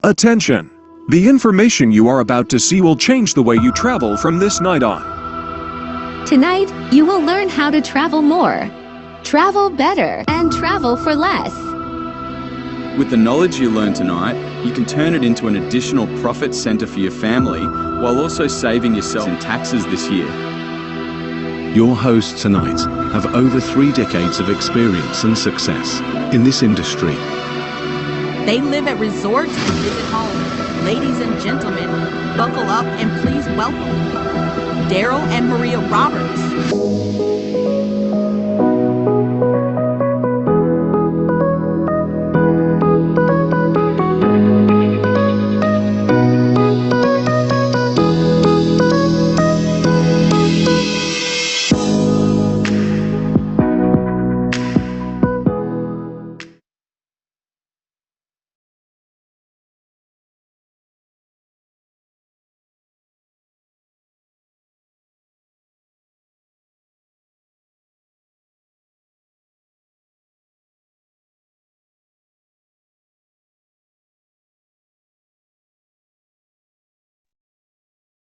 Attention! The information you are about to see will change the way you travel from this night on. Tonight, you will learn how to travel more, travel better, and travel for less. With the knowledge you learn tonight, you can turn it into an additional profit center for your family while also saving yourself in taxes this year. Your hosts tonight have over 3 decades of experience and success in this industry. They live at resorts and visit homes. Ladies and gentlemen, buckle up and please welcome Daryl and Maria Roberts.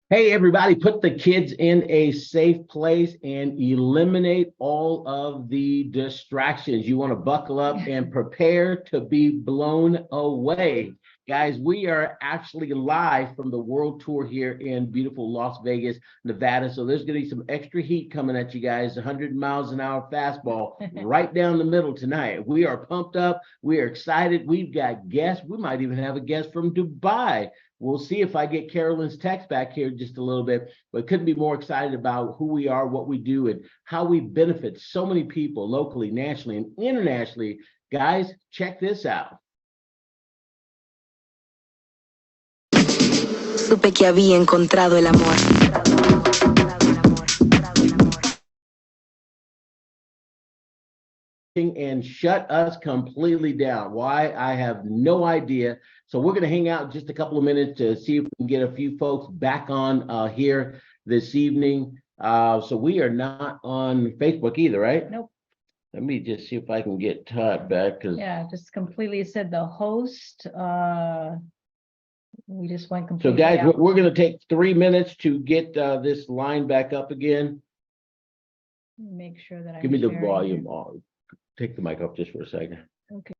Hey, everybody, put the kids in a safe place and eliminate all of the distractions. You want to buckle up and prepare to be blown away. Guys, we are actually live from the world tour here in beautiful Las Vegas, Nevada. So there's going to be some extra heat coming at you guys, 100 miles an hour fastball right down the middle tonight. We are pumped up. We are excited. We've got guests. We might even have a guest from Dubai. We'll see if I get Carolyn's text back here just a little bit, but couldn't be more excited about who we are, what we do, and how we benefit so many people locally, nationally, and internationally. Guys, check this out. Supe que había encontrado el amor. And shut us completely down. Why? I have no idea. So we're going to hang out just a couple of minutes to see if we can get a few folks back on here this evening. So we are not on Facebook either, right? Nope. Let me just see if I can get Todd back. Yeah, just completely said the host. We just went completely. So guys, out. we're going to take 3 minutes to get this line back up again. Make sure that I give me the volume off. Take the mic off just for a second. Okay.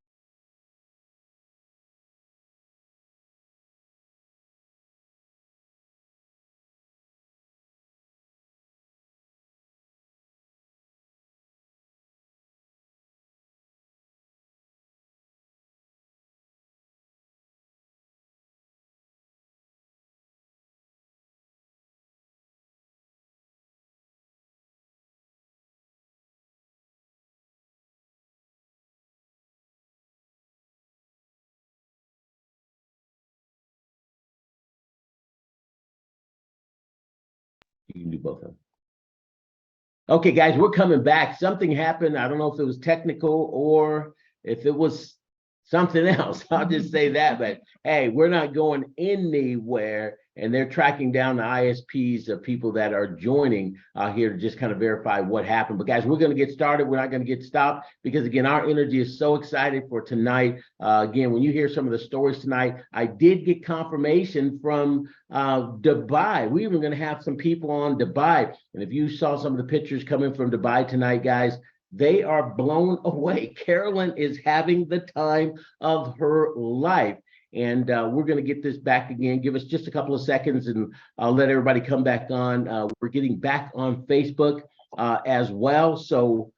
You can do both of them. Okay, guys, we're coming back. Something happened. I don't know if it was technical or if it was something else. I'll just say that. But hey, we're not going anywhere. And they're tracking down the ISPs of people that are joining here to just kind of verify what happened. But guys, we're going to get started. We're not going to get stopped because, again, our energy is so excited for tonight. Again, when you hear some of the stories tonight, I did get confirmation from Dubai. We were going to have some people on Dubai. And if you saw some of the pictures coming from Dubai tonight, guys, they are blown away. Carolyn is having the time of her life. And we're going to get this back again. Give us just a couple of seconds and I'll let everybody come back on. We're getting back on Facebook as well. So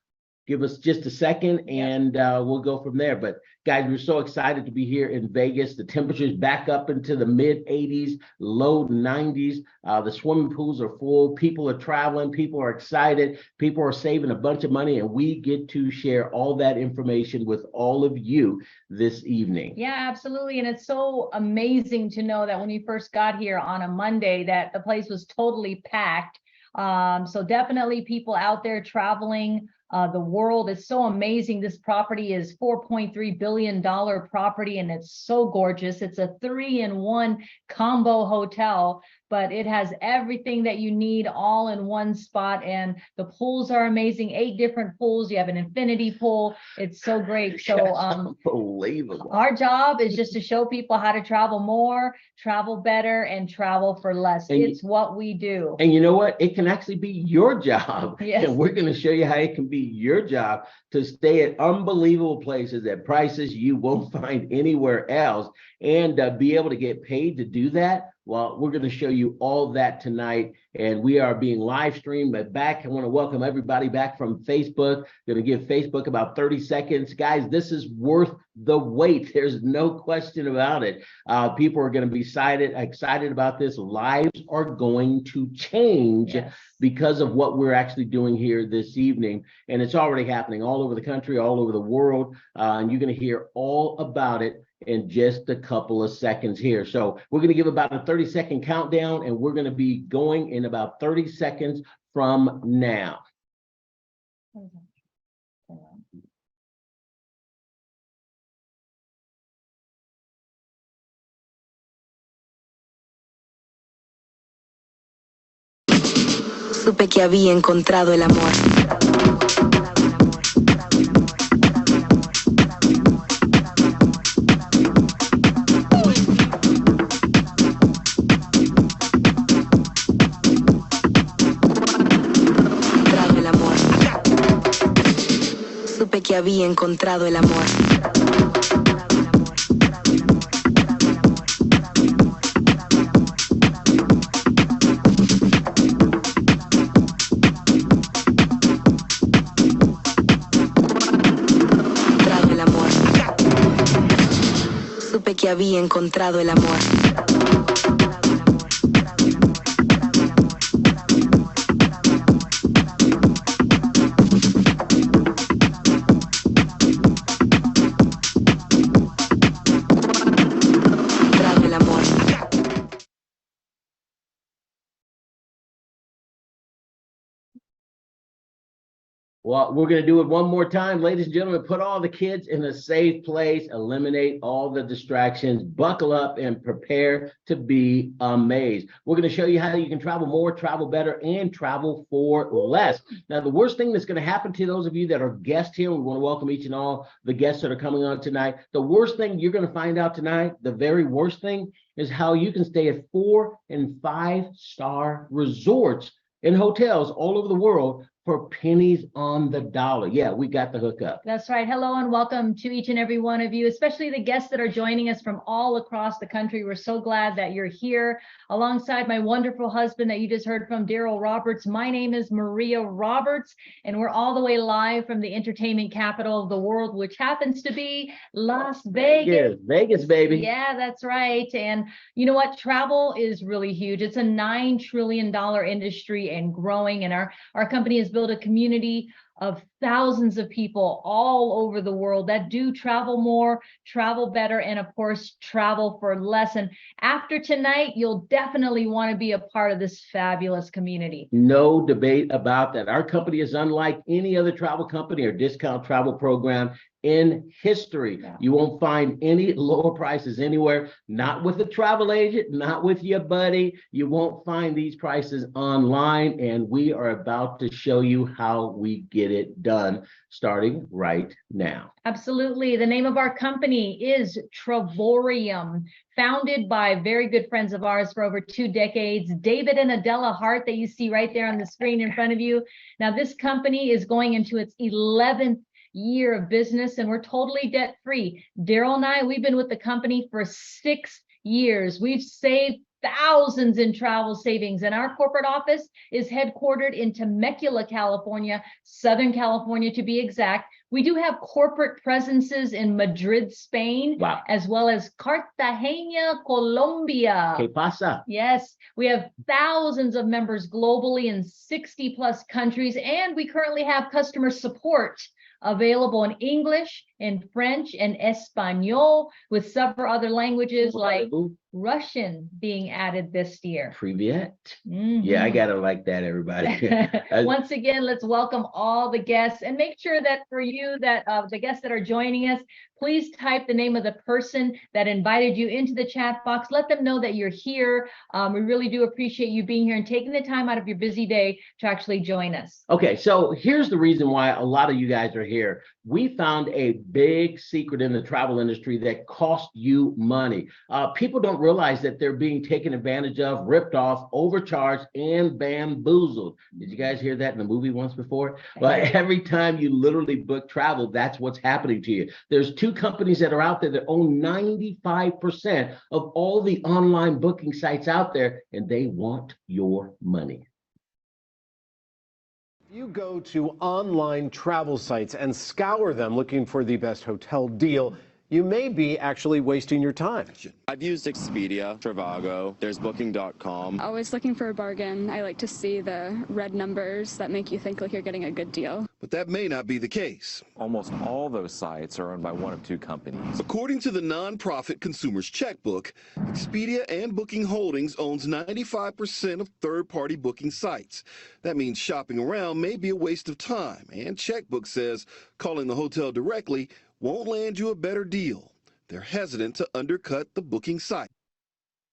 give us just a second and we'll go from there. But guys, we're so excited to be here in Vegas. The temperature's back up into the mid 80s, low 90s. The swimming pools are full. People are traveling. People are excited. People are saving a bunch of money. And we get to share all that information with all of you this evening. Yeah, absolutely. And it's so amazing to know that when we first got here on a Monday, that the place was totally packed. So definitely people out there traveling. The world is so amazing. This property is $4.3 billion property, and it's so gorgeous. It's a 3-in-1 combo hotel. but it has everything that you need all in one spot. And the pools are amazing, 8 different pools. You have an infinity pool. It's so great. So unbelievable. Our job is just to show people how to travel more, travel better, and travel for less. And it's what we do. And you know what? It can actually be your job. Yes. And we're going to show you how it can be your job to stay at unbelievable places at prices you won't find anywhere else, and be able to get paid to do that. Well, we're going to show you all that tonight, and we are being live streamed. But back, I want to welcome everybody back from Facebook. Going to give Facebook about 30 seconds. Guys, this is worth the wait. There's no question about it. People are going to be excited about this. Lives are going to change. Yes. Because of what we're actually doing here this evening. And it's already happening all over the country, all over the world. And you're going to hear all about it in just a couple of seconds here. So we're going to give about a 30-second countdown, and we're going to be going in about 30 seconds from now. Supe que había encontrado el amor. Supe que había encontrado el amor. Supe que había encontrado el amor. Travel amor. Well, we're going to do it one more time. Ladies and gentlemen, put all the kids in a safe place, eliminate all the distractions, buckle up, and prepare to be amazed. We're going to show you how you can travel more, travel better, and travel for less. Now, the worst thing that's going to happen to those of you that are guests here, we want to welcome each and all the guests that are coming on tonight. The worst thing you're going to find out tonight, the very worst thing, is how you can stay at 4- and 5-star resorts and hotels all over the world for pennies on the dollar. Yeah, we got the hookup. That's right. Hello and welcome to each and every one of you, especially the guests that are joining us from all across the country. We're so glad that you're here alongside my wonderful husband that you just heard from, Daryl Roberts. My name is Maria Roberts, and we're all the way live from the entertainment capital of the world, which happens to be Las Vegas. Vegas, baby. Yeah, that's right. And you know what? Travel is really huge. It's a $9 trillion industry and growing. And our company has built a community of thousands of people all over the world that do travel more, travel better, and of course, travel for less. And after tonight, you'll definitely want to be a part of this fabulous community. No debate about that. Our company is unlike any other travel company or discount travel program in history. Yeah. You won't find any lower prices anywhere, not with a travel agent, not with your buddy. You won't find these prices online, and we are about to show you how we get it done starting right now. Absolutely. The name of our company is Travorium, founded by very good friends of ours for over 2 decades, David and Adela Hart, that you see right there on the screen in front of you. Now, this company is going into its 11th year of business, and we're totally debt free. Daryl and I, we've been with the company for 6 years. We've saved thousands in travel savings, and our corporate office is headquartered in Temecula, California, Southern California to be exact. We do have corporate presences in Madrid, Spain, Wow. as well as Cartagena, Colombia. ¿Qué pasa? Yes, we have thousands of members globally in 60 plus countries, and we currently have customer support available in English in French and Espanol, with several other languages like Russian being added this year. Privyet. Yeah, I gotta like that, everybody. Once again, let's welcome all the guests, and make sure that for you that the guests that are joining us, please type the name of the person that invited you into the chat box. Let them know that you're here. We really do appreciate you being here and taking the time out of your busy day to actually join us. Okay, so here's the reason why a lot of you guys are here. We found a big secret in the travel industry that costs you money. People don't realize that they're being taken advantage of, ripped off, overcharged, and bamboozled. Did you guys hear that in the movie once before? But every time you literally book travel, that's what's happening to you. There's two companies that are out there that own 95% of all the online booking sites out there, and they want your money. You go to online travel sites and scour them looking for the best hotel deal. You may be actually wasting your time. I've used Expedia, Trivago, there's booking.com. Always looking for a bargain. I like to see the red numbers that make you think like you're getting a good deal. But that may not be the case. Almost all those sites are owned by one of two companies. According to the nonprofit Consumer's Checkbook, Expedia and Booking Holdings owns 95% of third-party booking sites. That means shopping around may be a waste of time, and Checkbook says calling the hotel directly won't land you a better deal. They're hesitant to undercut the booking site.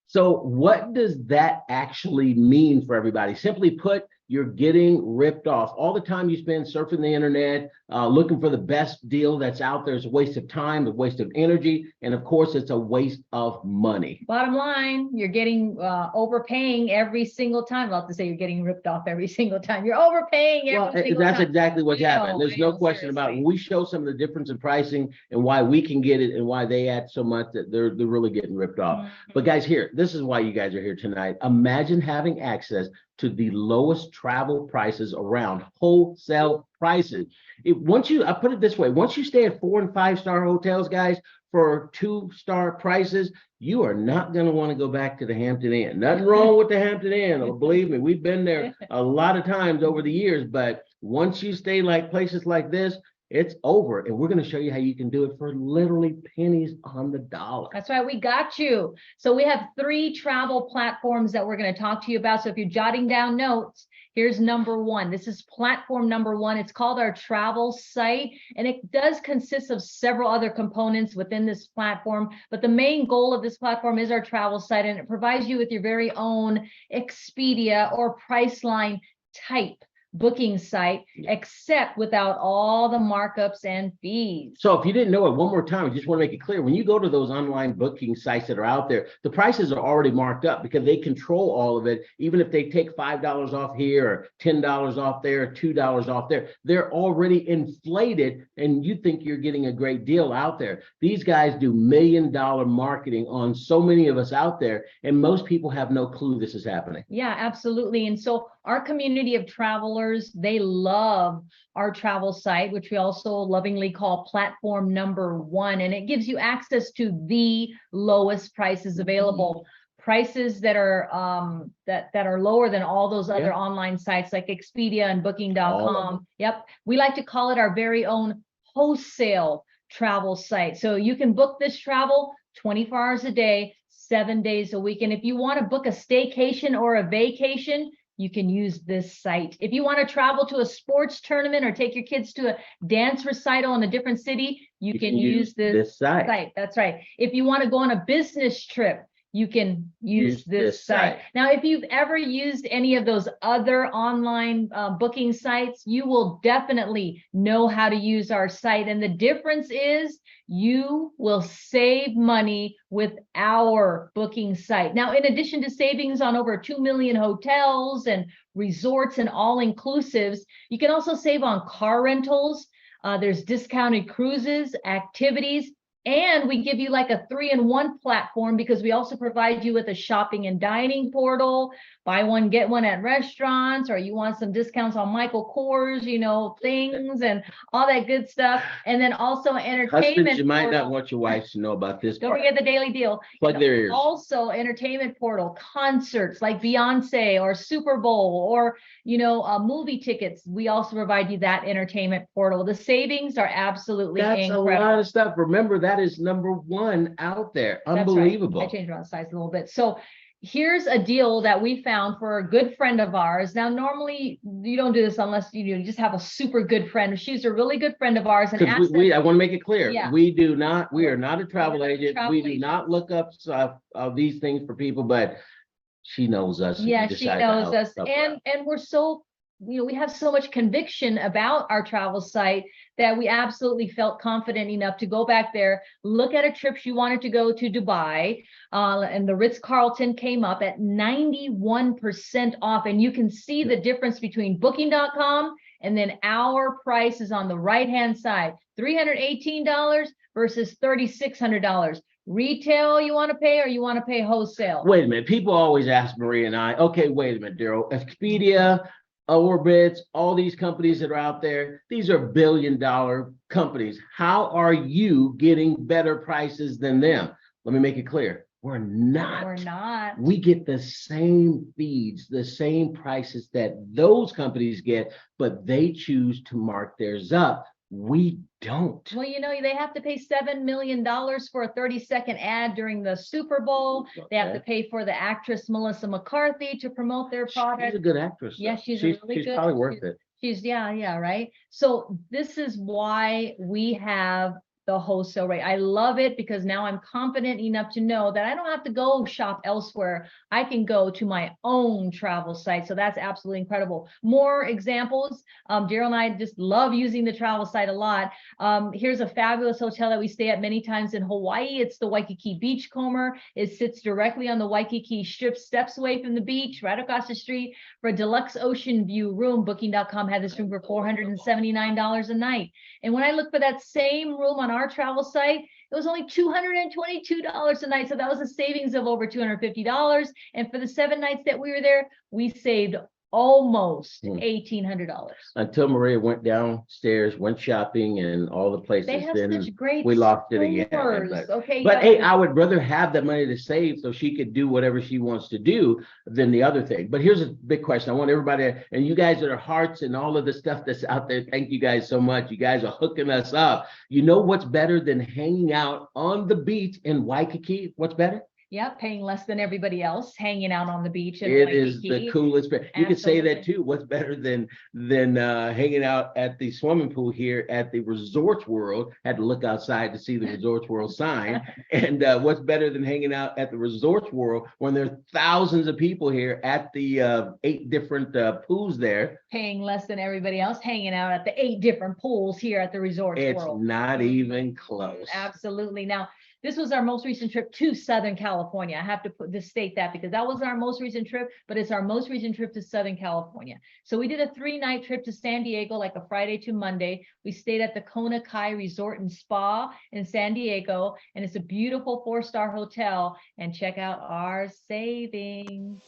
So what does that actually mean for everybody? Simply put, you're getting ripped off. All the time you spend surfing the internet, looking for the best deal that's out there is a waste of time, a waste of energy, and of course, it's a waste of money. Bottom line, you're getting overpaying every single time. I'll have to say you're getting ripped off every single time. You're overpaying every single time. That's exactly what's happening. There's no question about it. When we show some of the difference in pricing and why we can get it and why they add so much, that they're really getting ripped off. But guys, this is why you guys are here tonight. Imagine having access to the lowest travel prices around, wholesale prices. I put it this way, once you stay at 4- and 5-star hotels, guys, for 2-star prices, you are not going to want to go back to the Hampton Inn. Nothing wrong with the Hampton Inn. Believe me, we've been there a lot of times over the years, but once you stay like places like this, it's over. And we're going to show you how you can do it for literally pennies on the dollar. That's right. We got you. So we have 3 travel platforms that we're going to talk to you about. So if you're jotting down notes, here's number 1. This is platform number 1. It's called our travel site, and it does consist of several other components within this platform. But the main goal of this platform is our travel site, and it provides you with your very own Expedia or Priceline type booking site, except without all the markups and fees. So if you didn't know it, one more time, I just want to make it clear. When you go to those online booking sites that are out there, the prices are already marked up because they control all of it. Even if they take $5 off here or $10 off there, $2 off there, they're already inflated, and you think you're getting a great deal out there. These guys do $1 million marketing on so many of us out there, and most people have no clue this is happening. Yeah, absolutely. And so our community of travelers, they love our travel site, which we also lovingly call platform number 1. And it gives you access to the lowest prices available, prices that are that are lower than all those other online sites like Expedia and booking.com. Yep. We like to call it our very own wholesale travel site. So you can book this travel 24 hours a day, 7 days a week. And if you want to book a staycation or a vacation, you can use this site. If you want to travel to a sports tournament or take your kids to a dance recital in a different city, you can use this site. That's right. If you want to go on a business trip, you can use this site. Now, if you've ever used any of those other online booking sites, you will definitely know how to use our site. And the difference is you will save money with our booking site. Now, in addition to savings on over 2 million hotels and resorts and all-inclusives, you can also save on car rentals. There's discounted cruises, activities, and we give you like a 3-in-1 platform because we also provide you with a shopping and dining portal, buy one, get one at restaurants, or you want some discounts on Michael Kors, you know, things and all that good stuff. And then also entertainment. Husbands, you might not want your wives to know about this. Don't forget the daily deal. Plug their ears. Also, entertainment portal, concerts like Beyonce or Super Bowl, or, you know, movie tickets. We also provide you that entertainment portal. The savings are absolutely incredible. A lot of stuff. Remember, that is #1 out there. Unbelievable. That's right. I changed around the size a little bit. So here's a deal that we found for a good friend of ours. Now, normally you don't do this unless you just have a super good friend. She's a really good friend of ours. And I want to make it clear. Yeah. We are not a travel agent. We do not look up stuff of these things for people, but she knows us. Yeah, she knows us. And we're so, we have so much conviction about our travel site that we absolutely felt confident enough to go back there, look at a trip she wanted to go to Dubai, and the Ritz-Carlton came up at 91% off. And you can see the difference between booking.com and then our price is on the right-hand side, $318 versus $3,600. Retail you want to pay, or you want to pay wholesale? Wait a minute. People always ask Maria and I, okay, wait a minute, Daryl, Expedia, Orbitz, all these companies that are out there, these are billion-dollar companies. How are you getting better prices than them? Let me make it clear. We're not. We're not. We get the same feeds, the same prices that those companies get, but they choose to mark theirs up. We don't. Well, they have to pay $7 million for a 30-second ad during the Super Bowl. Okay. They have to pay for the actress Melissa McCarthy to promote their product. She's a good actress. Yeah, she's really good. She's probably worth it. She's, yeah, right. So this is why we have the wholesale rate. I love it because now I'm confident enough to know that I don't have to go shop elsewhere. I can go to my own travel site. So that's absolutely incredible. More examples. Daryl and I just love using the travel site a lot. Here's a fabulous hotel that we stay at many times in Hawaii. It's the Waikiki Beachcomber. It sits directly on the Waikiki Strip, steps away from the beach, right across the street. For a deluxe ocean view room, booking.com had this room for $479 a night. And when I look for that same room on our travel site, it was only $222 a night. So that was a savings of over $250. And for the 7 nights that we were there, we saved almost $1,800. Until Maria went downstairs, went shopping, and all the places. They have such great we lost it again. But hey, I would rather have the money to save so she could do whatever she wants to do than the other thing. But here's a big question. I want everybody, and you guys that are hearts and all of the stuff that's out there, thank you guys so much. You guys are hooking us up. You know what's better than hanging out on the beach in Waikiki? What's better? Yeah, paying less than everybody else, hanging out on the beach. It is the coolest. You could say that too. What's better than hanging out at the swimming pool here at the Resorts World? Had to look outside to see the Resorts World sign. And what's better than hanging out at the Resorts World when there are thousands of people here at the 8 different pools there? Paying less than everybody else, hanging out at the 8 different pools here at the Resorts World. It's not even close. Absolutely. Now, this was our most recent trip to Southern California. I have to state that because that was our most recent trip, but it's our most recent trip to Southern California. So we did a 3-night trip to San Diego, like a Friday to Monday. We stayed at the Kona Kai Resort and Spa in San Diego, and it's a beautiful 4-star hotel. And check out our savings.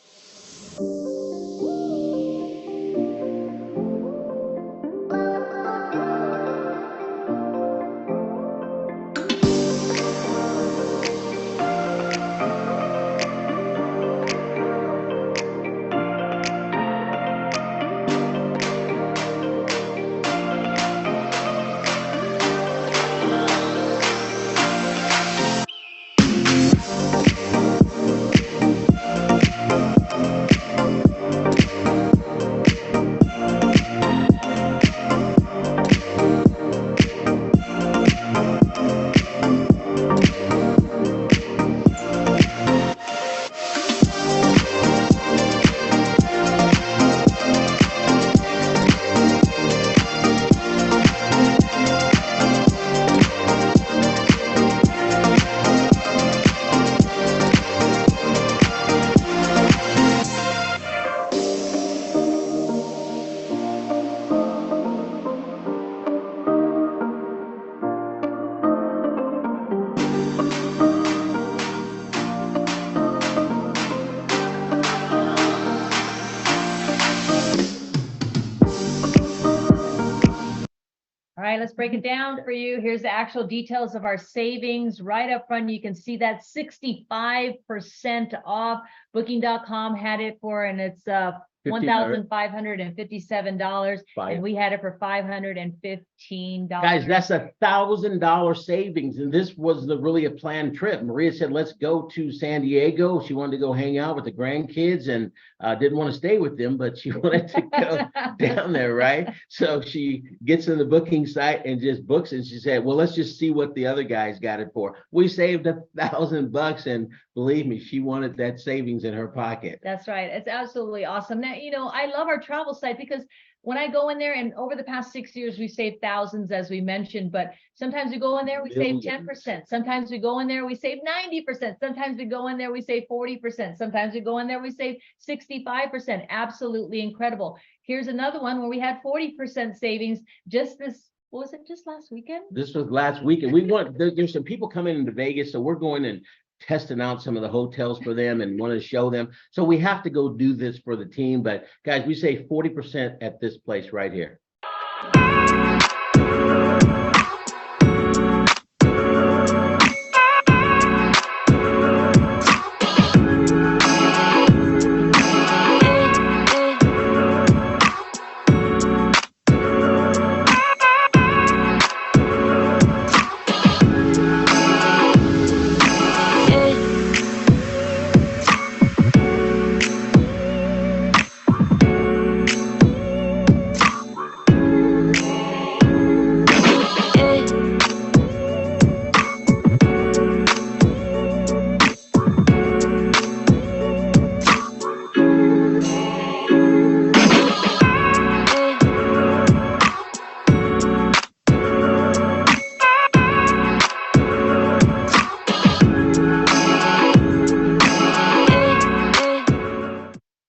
right, let's break it down for you. Here's the actual details of our savings right up front. You can see that 65% off. Booking.com had it for, and it's $1,557, and we had it for $515. Guys, that's $1,000 savings, and this was really a planned trip. Maria said, let's go to San Diego. She wanted to go hang out with the grandkids and didn't want to stay with them, but she wanted to go down there, right? So she gets in the booking site and just books, and she said, well, let's just see what the other guys got it for. We saved $1,000, and believe me, she wanted that savings in her pocket. That's right. It's absolutely awesome. Now, I love our travel site because when I go in there, and over the past 6 years, we saved thousands, as we mentioned, but sometimes we go in there, we save 10%. Sometimes we go in there, we save 90%. Sometimes we go in there, we save 40%. Sometimes we go in there, we save 65%. Absolutely incredible. Here's another one where we had 40% savings just this, was it just last weekend? This was last weekend. There's some people coming into Vegas, so we're going and testing out some of the hotels for them and want to show them. So we have to go do this for the team. But guys, we save 40% at this place right here.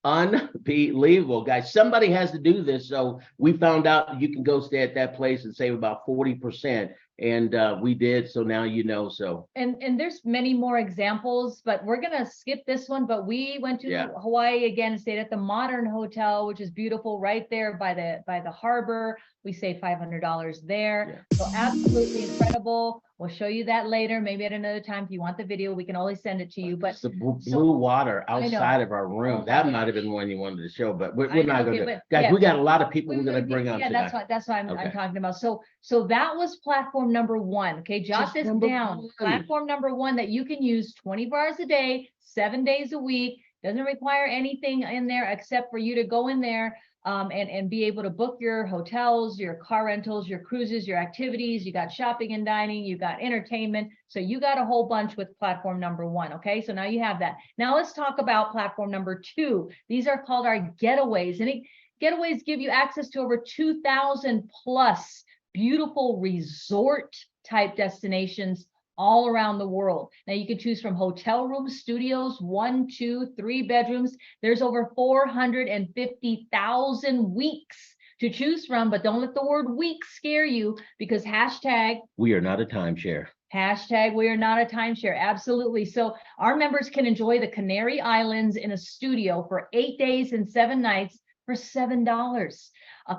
Unbelievable, guys. Somebody has to do this. So we found out you can go stay at that place and save about 40%. And we did. So now you know. So and there's many more examples, but we're gonna skip this one. But we went to Hawaii again and stayed at the Modern Hotel, which is beautiful right there by the harbor. We saved $500 there. So absolutely incredible. We'll show you that later, maybe at another time. If you want the video, we can always send it to you. But it's the blue water outside of our room. That might have been one you wanted to show, but we're not going to. Guys, we got a lot of people we're going to bring on today. That's what I'm talking about. So that was platform number one. Okay, jot this down. Platform number one that you can use 24 hours a day, 7 days a week. Doesn't require anything in there except for you to go in there and be able to book your hotels, your car rentals, your cruises, your activities. You got shopping and dining, you got entertainment. So you got a whole bunch with platform number one. Okay, so now you have that. Now let's talk about platform number two. These are called our getaways, and getaways give you access to over 2,000 plus beautiful resort type destinations all around the world. Now you can choose from hotel rooms, studios, 1, 2, 3 bedrooms. There's over 450,000 weeks to choose from, but don't let the word week scare you, because hashtag we are not a timeshare. Hashtag we are not a timeshare. Absolutely. So our members can enjoy the Canary Islands in a studio for 8 days and 7 nights for $7.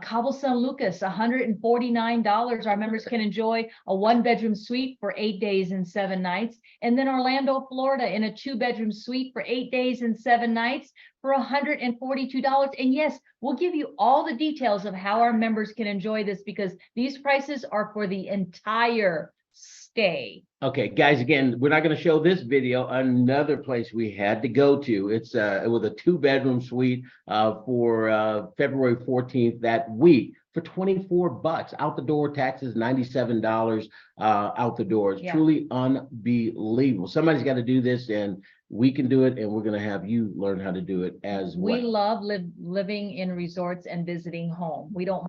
Cabo San Lucas, $149. Our members can enjoy a 1-bedroom suite for 8 days and 7 nights. And then Orlando, Florida, in a 2-bedroom suite for 8 days and 7 nights for $142. And yes, we'll give you all the details of how our members can enjoy this, because these prices are for the entire stay. Okay, guys, again, we're not going to show this video. Another place we had to go to. It was a 2-bedroom suite for February 14th that week for $24 out the door. Taxes $97 out the door. It's truly unbelievable. Somebody's got to do this, and we can do it, and we're going to have you learn how to do it as well. We love living in resorts and visiting home. We don't.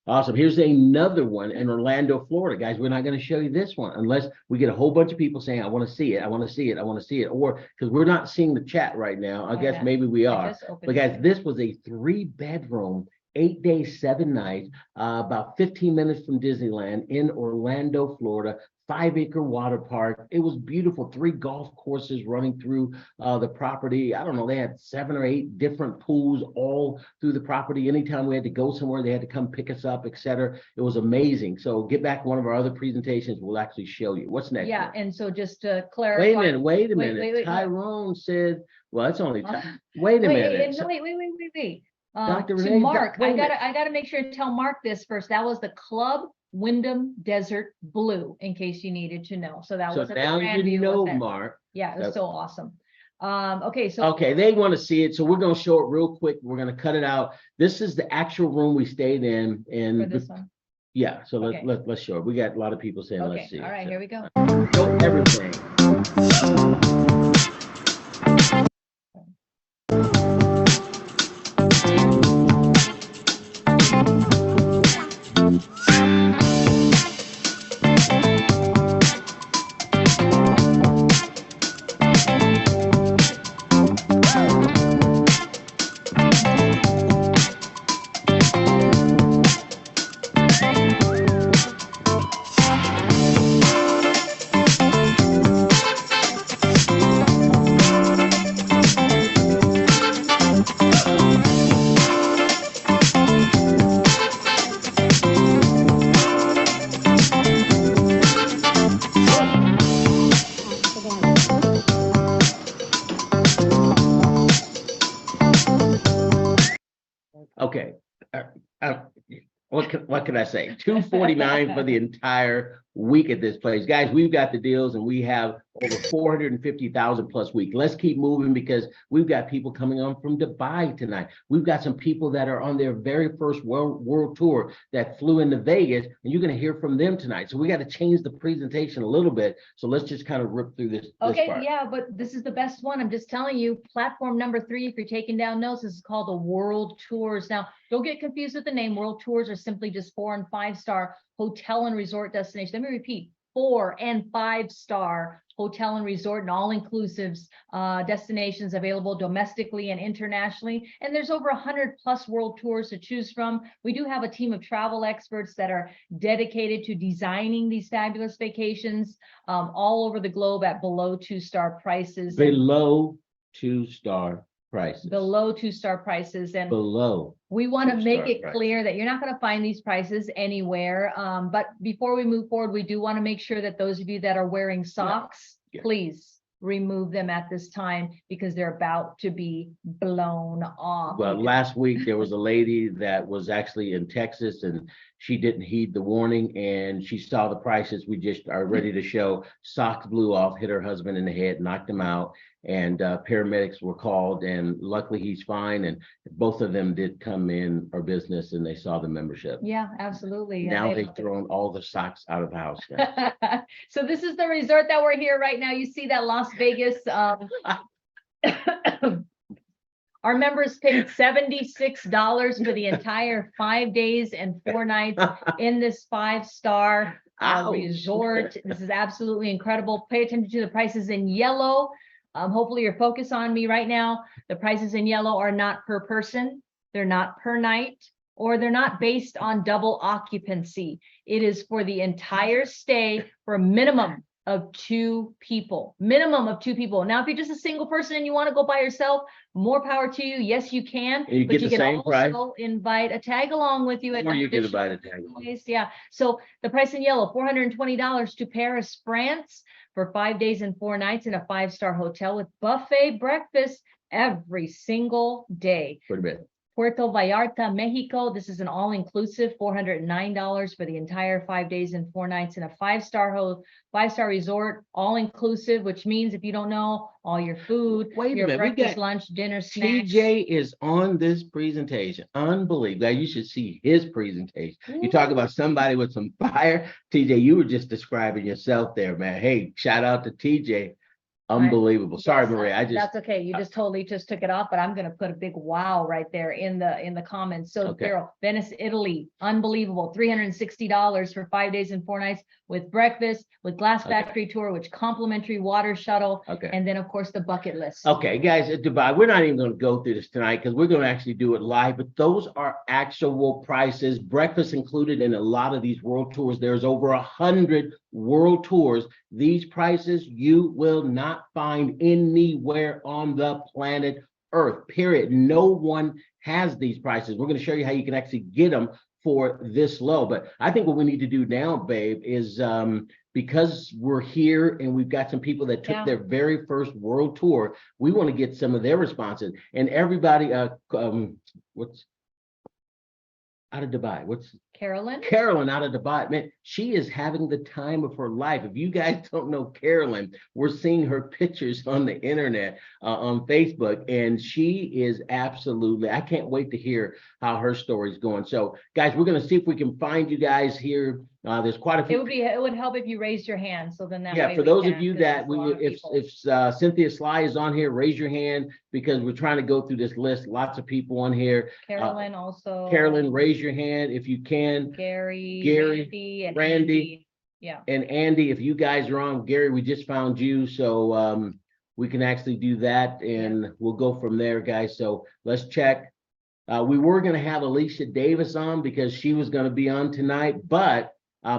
Awesome. Here's another one in Orlando, Florida. Guys, we're not going to show you this one unless we get a whole bunch of people saying, I want to see it, I want to see it, I want to see it. Or because we're not seeing the chat right now. I guess maybe we are. But guys, this was a 3-bedroom, 8 days, 7 nights, about 15 minutes from Disneyland in Orlando, Florida 5-acre water park. It was beautiful. 3 golf courses running through the property. I don't know, they had 7 or 8 different pools all through the property. Anytime we had to go somewhere, they had to come pick us up, etc. It was amazing. So get back one of our other presentations. We'll actually show you. What's next? Yeah, and so just to clarify. Wait a minute. Tyrone said, well, it's only wait a minute. Wait. Dr. To Renee, Mark, I gotta make sure to tell Mark this first. That was the Club Wyndham Desert Blue, in case you needed to know. So that was at now the Grandview, you know, wasn't it? Mark. Yeah, it was so awesome. Okay, they want to see it, so we're going to show it real quick. We're going to cut it out. This is the actual room we stayed in, and for this one. yeah. So let's show it. We got a lot of people saying let's see. All right, here we go. Show everything. Okay. What can I say? $249 for the entire week at this place. Guys, we've got the deals, and we have over 450,000 plus week. Let's keep moving, because we've got people coming on from Dubai tonight. We've got some people that are on their very first world tour that flew into Vegas, and you're going to hear from them tonight. So we got to change the presentation a little bit. So let's just kind of rip through this. Okay, part. yeah, but this is the best one. I'm just telling you, platform number 3, if you're taking down notes, this is called the World Tours. Now, don't get confused with the name. World Tours are simply just 4- and 5-star hotel and resort destinations. Let me repeat, 4- and 5-star hotel and resort and all-inclusives destinations available domestically and internationally. And there's over 100 plus world tours to choose from. We do have a team of travel experts that are dedicated to designing these fabulous vacations all over the globe at below 2-star prices. Below 2-star prices. Below 2-star prices. And below. We want to make it clear that you're not going to find these prices anywhere. But before we move forward, we do want to make sure that those of you that are wearing socks, please remove them at this time, because they're about to be blown off. Well, last week there was a lady that was actually in Texas, and she didn't heed the warning, and she saw the prices we just are ready to show. Socks blew off, hit her husband in the head, knocked him out, and paramedics were called, and luckily he's fine. And both of them did come in our business, and they saw the membership. Yeah, absolutely. Now they've thrown all the socks out of the house. So this is the resort that we're here right now. You see that Las Vegas. Our members paid $76 for the entire 5 days and 4 nights in this 5-star resort. This is absolutely incredible. Pay attention to the prices in yellow. Hopefully you're focused on me right now. The prices in yellow are not per person, they're not per night, or they're not based on double occupancy. It is for the entire stay for a minimum of 2 people. Minimum of 2 people. Now, if you're just a single person and you want to go by yourself, more power to you. Yes, you can. And you but get you the can same also price. Invite a tag along with you. Or you can invite a tag along. Yeah. So the price in yellow, $420 to Paris, France, for 5 days and 4 nights in a 5-star hotel with buffet breakfast every single day. Wait a minute. Puerto Vallarta, Mexico. This is an all-inclusive, $409 for the entire 5 days and 4 nights in a 5-star resort, all-inclusive, which means, if you don't know, all your food, your breakfast, lunch, dinner, snacks. TJ is on this presentation. Unbelievable. You should see his presentation. You talk about somebody with some fire. TJ, you were just describing yourself there, man. Hey, shout out to TJ. Unbelievable. Sorry, Yes, Maria. I just that's okay. You just totally just took it off, but I'm going to put a big wow right there in the comments. So Okay. Daryl, Venice, Italy, unbelievable. $360 for 5 days and 4 nights with breakfast, with glass factory tour, which complimentary water shuttle, and then of course the bucket list. Okay, guys, at Dubai, we're not even going to go through this tonight because we're going to actually do it live, but those are actual prices, breakfast included in a lot of these world tours. There's over 100 world tours. These prices you will not find anywhere on the planet Earth, period. No one has these prices. We're going to show you how you can actually get them for this low. But I think what we need to do now, babe, is because we're here and we've got some people that took their very first world tour, we want to get some of their responses. And everybody, what's out of Dubai? What's Carolyn? Carolyn out of Dubai. Man, she is having the time of her life. If you guys don't know Carolyn, we're seeing her pictures on the internet, on Facebook, and she is absolutely, I can't wait to hear how her story's going. So guys, we're going to see if we can find you guys here. There's quite a few. It would help if you raised your hand. So then that way for those of you that if Cynthia Sly is on here, raise your hand because we're trying to go through this list. Lots of people on here. Carolyn also. Carolyn, raise your hand if you can. Gary, Randy. Yeah. And Andy, if you guys are on, Gary, we just found you, so we can actually do that, and we'll go from there, guys. So let's check. We were going to have Alicia Davis on because she was going to be on tonight, but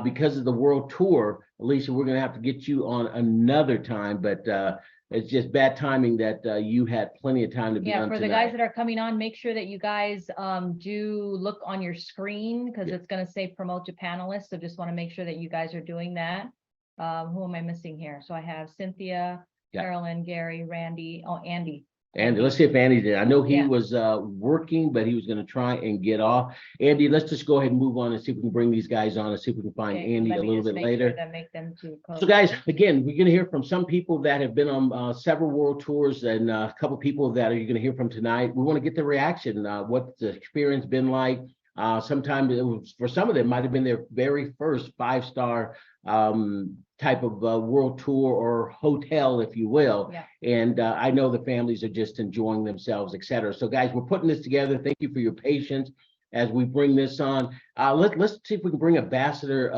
because of the world tour, Alicia, we're going to have to get you on another time, but it's just bad timing that you had plenty of time to be on for tonight. the guys that are coming on, make sure that you guys do look on your screen because it's going to say promote to panelists. So just want to make sure that you guys are doing that. Who am I missing here? So I have Cynthia, Carolyn, Gary, Randy, Andy. And let's see if Andy did. I know he was working, but he was going to try and get off. Andy, let's just go ahead and move on and see if we can bring these guys on and see if we can find Andy a little bit later. So guys, again, we're going to hear from some people that have been on several world tours and a couple people that you're going to hear from tonight. We want to get the reaction, what the experience been like. Sometimes it was, for some of them, might have been their very first 5-star type of world tour or hotel, if you will. And I know the families are just enjoying themselves, etc. So guys, we're putting this together. Thank you for your patience as we bring this on. Let's see if we can bring Ambassador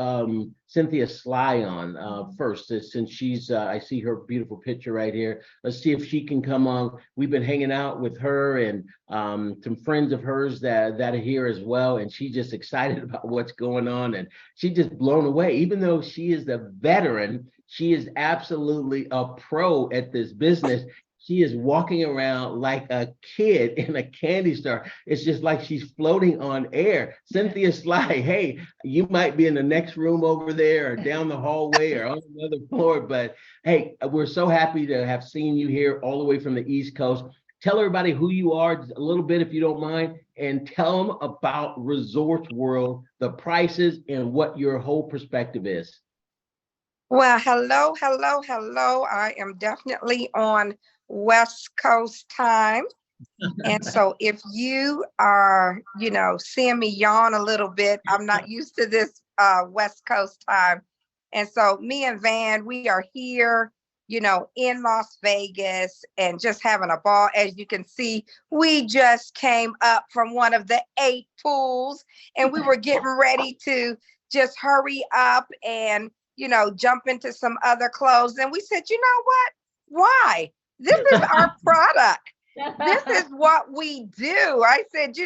Cynthia Sly on first, since she's, I see her beautiful picture right here. Let's see if she can come on. We've been hanging out with her and some friends of hers that are here as well, and she's just excited about what's going on, and she's just blown away. Even though she is the veteran, she is absolutely a pro at this business. She is walking around like a kid in a candy store. It's just like she's floating on air. Cynthia Sly, hey, you might be in the next room over there or down the hallway or on another floor, but hey, we're so happy to have seen you here all the way from the East Coast. Tell everybody who you are a little bit, if you don't mind, and tell them about Resort World, the prices, and what your whole perspective is. Well, hello. I am definitely on West Coast time. And so if you are, seeing me yawn a little bit, I'm not used to this West Coast time. And so me and Van, we are here, in Las Vegas and just having a ball. As you can see, we just came up from one of the 8 pools and we were getting ready to just hurry up and, jump into some other clothes. And we said, you know what? Why? This is our product. This is what we do. I said,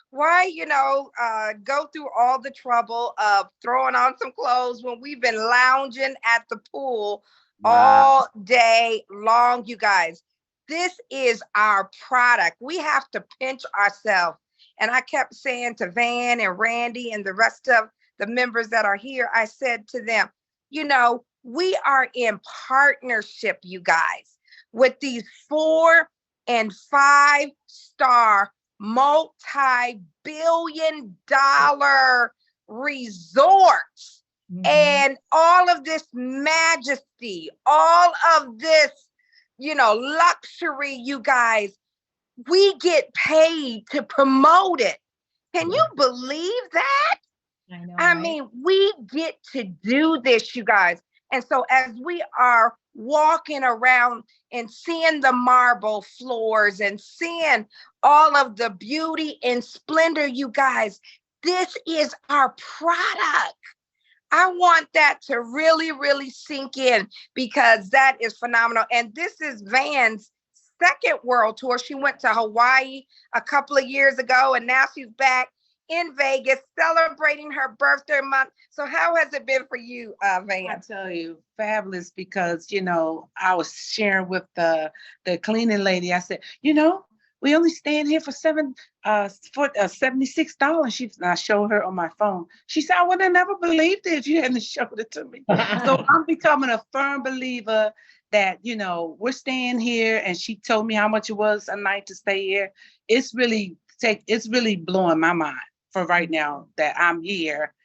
why, go through all the trouble of throwing on some clothes when we've been lounging at the pool all day long, you guys. This is our product. We have to pinch ourselves. And I kept saying to Van and Randy and the rest of the members that are here, I said to them, we are in partnership, you guys, with these 4- and 5-star multi-billion-dollar resorts. And all of this majesty, all of this, luxury, you guys, we get paid to promote it. Can you believe that? I mean, we get to do this, you guys. And so as we are walking around and seeing the marble floors and seeing all of the beauty and splendor, you guys, this is our product. I want that to really, really sink in, because that is phenomenal. And this is Van's second world tour. She went to Hawaii a couple of years ago, and now she's back in Vegas celebrating her birthday month. So how has it been for you, Van? I tell you, fabulous, because, you know, I was sharing with the cleaning lady. I said, you know, we only staying here for $76. I showed her on my phone. She said, I would have never believed it if you hadn't showed it to me. So I'm becoming a firm believer that, you know, we're staying here. And she told me how much it was a night to stay here. It's really blowing my mind for right now that I'm here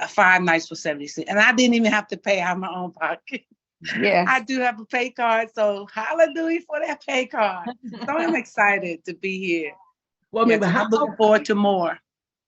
5 nights for 76. And I didn't even have to pay out of my own pocket. Yeah, I do have a pay card, so hallelujah for that pay card. So I'm excited to be here. Well, I mean, but I'm looking forward to more.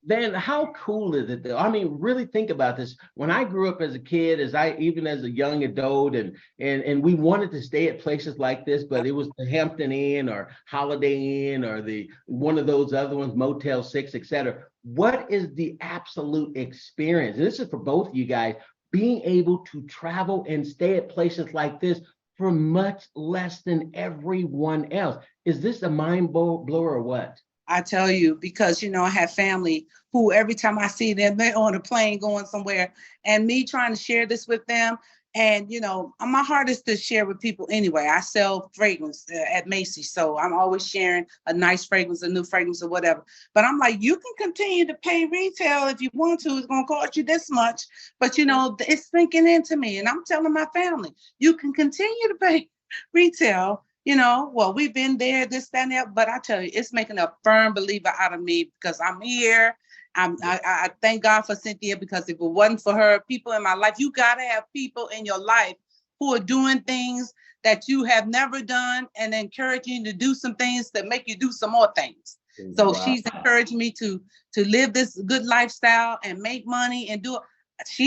Then how cool is it though? I mean, really think about this. When I grew up as a kid, even as a young adult, and we wanted to stay at places like this, but it was the Hampton Inn or Holiday Inn or one of those other ones, Motel 6, etc. What is the absolute experience? And this is for both of you guys, being able to travel and stay at places like this for much less than everyone else. Is this a mind blower or what? I tell you, because, you know, I have family who every time I see them, they're on a plane going somewhere, and me trying to share this with them. And, you know, my heart is to share with people anyway. I sell fragrance at Macy's, so I'm always sharing a nice fragrance, a new fragrance or whatever. But I'm like, you can continue to pay retail if you want to. It's going to cost you this much. But, you know, it's sinking into me. And I'm telling my family, you can continue to pay retail. You know, well, we've been there, this, that, and that. But I tell you, it's making a firm believer out of me, because I'm here. I thank God for Cynthia, because if it wasn't for her, people in my life, you got to have people in your life who are doing things that you have never done and encouraging you to do some things that make you do some more things. So she's encouraged me to live this good lifestyle and make money and do it.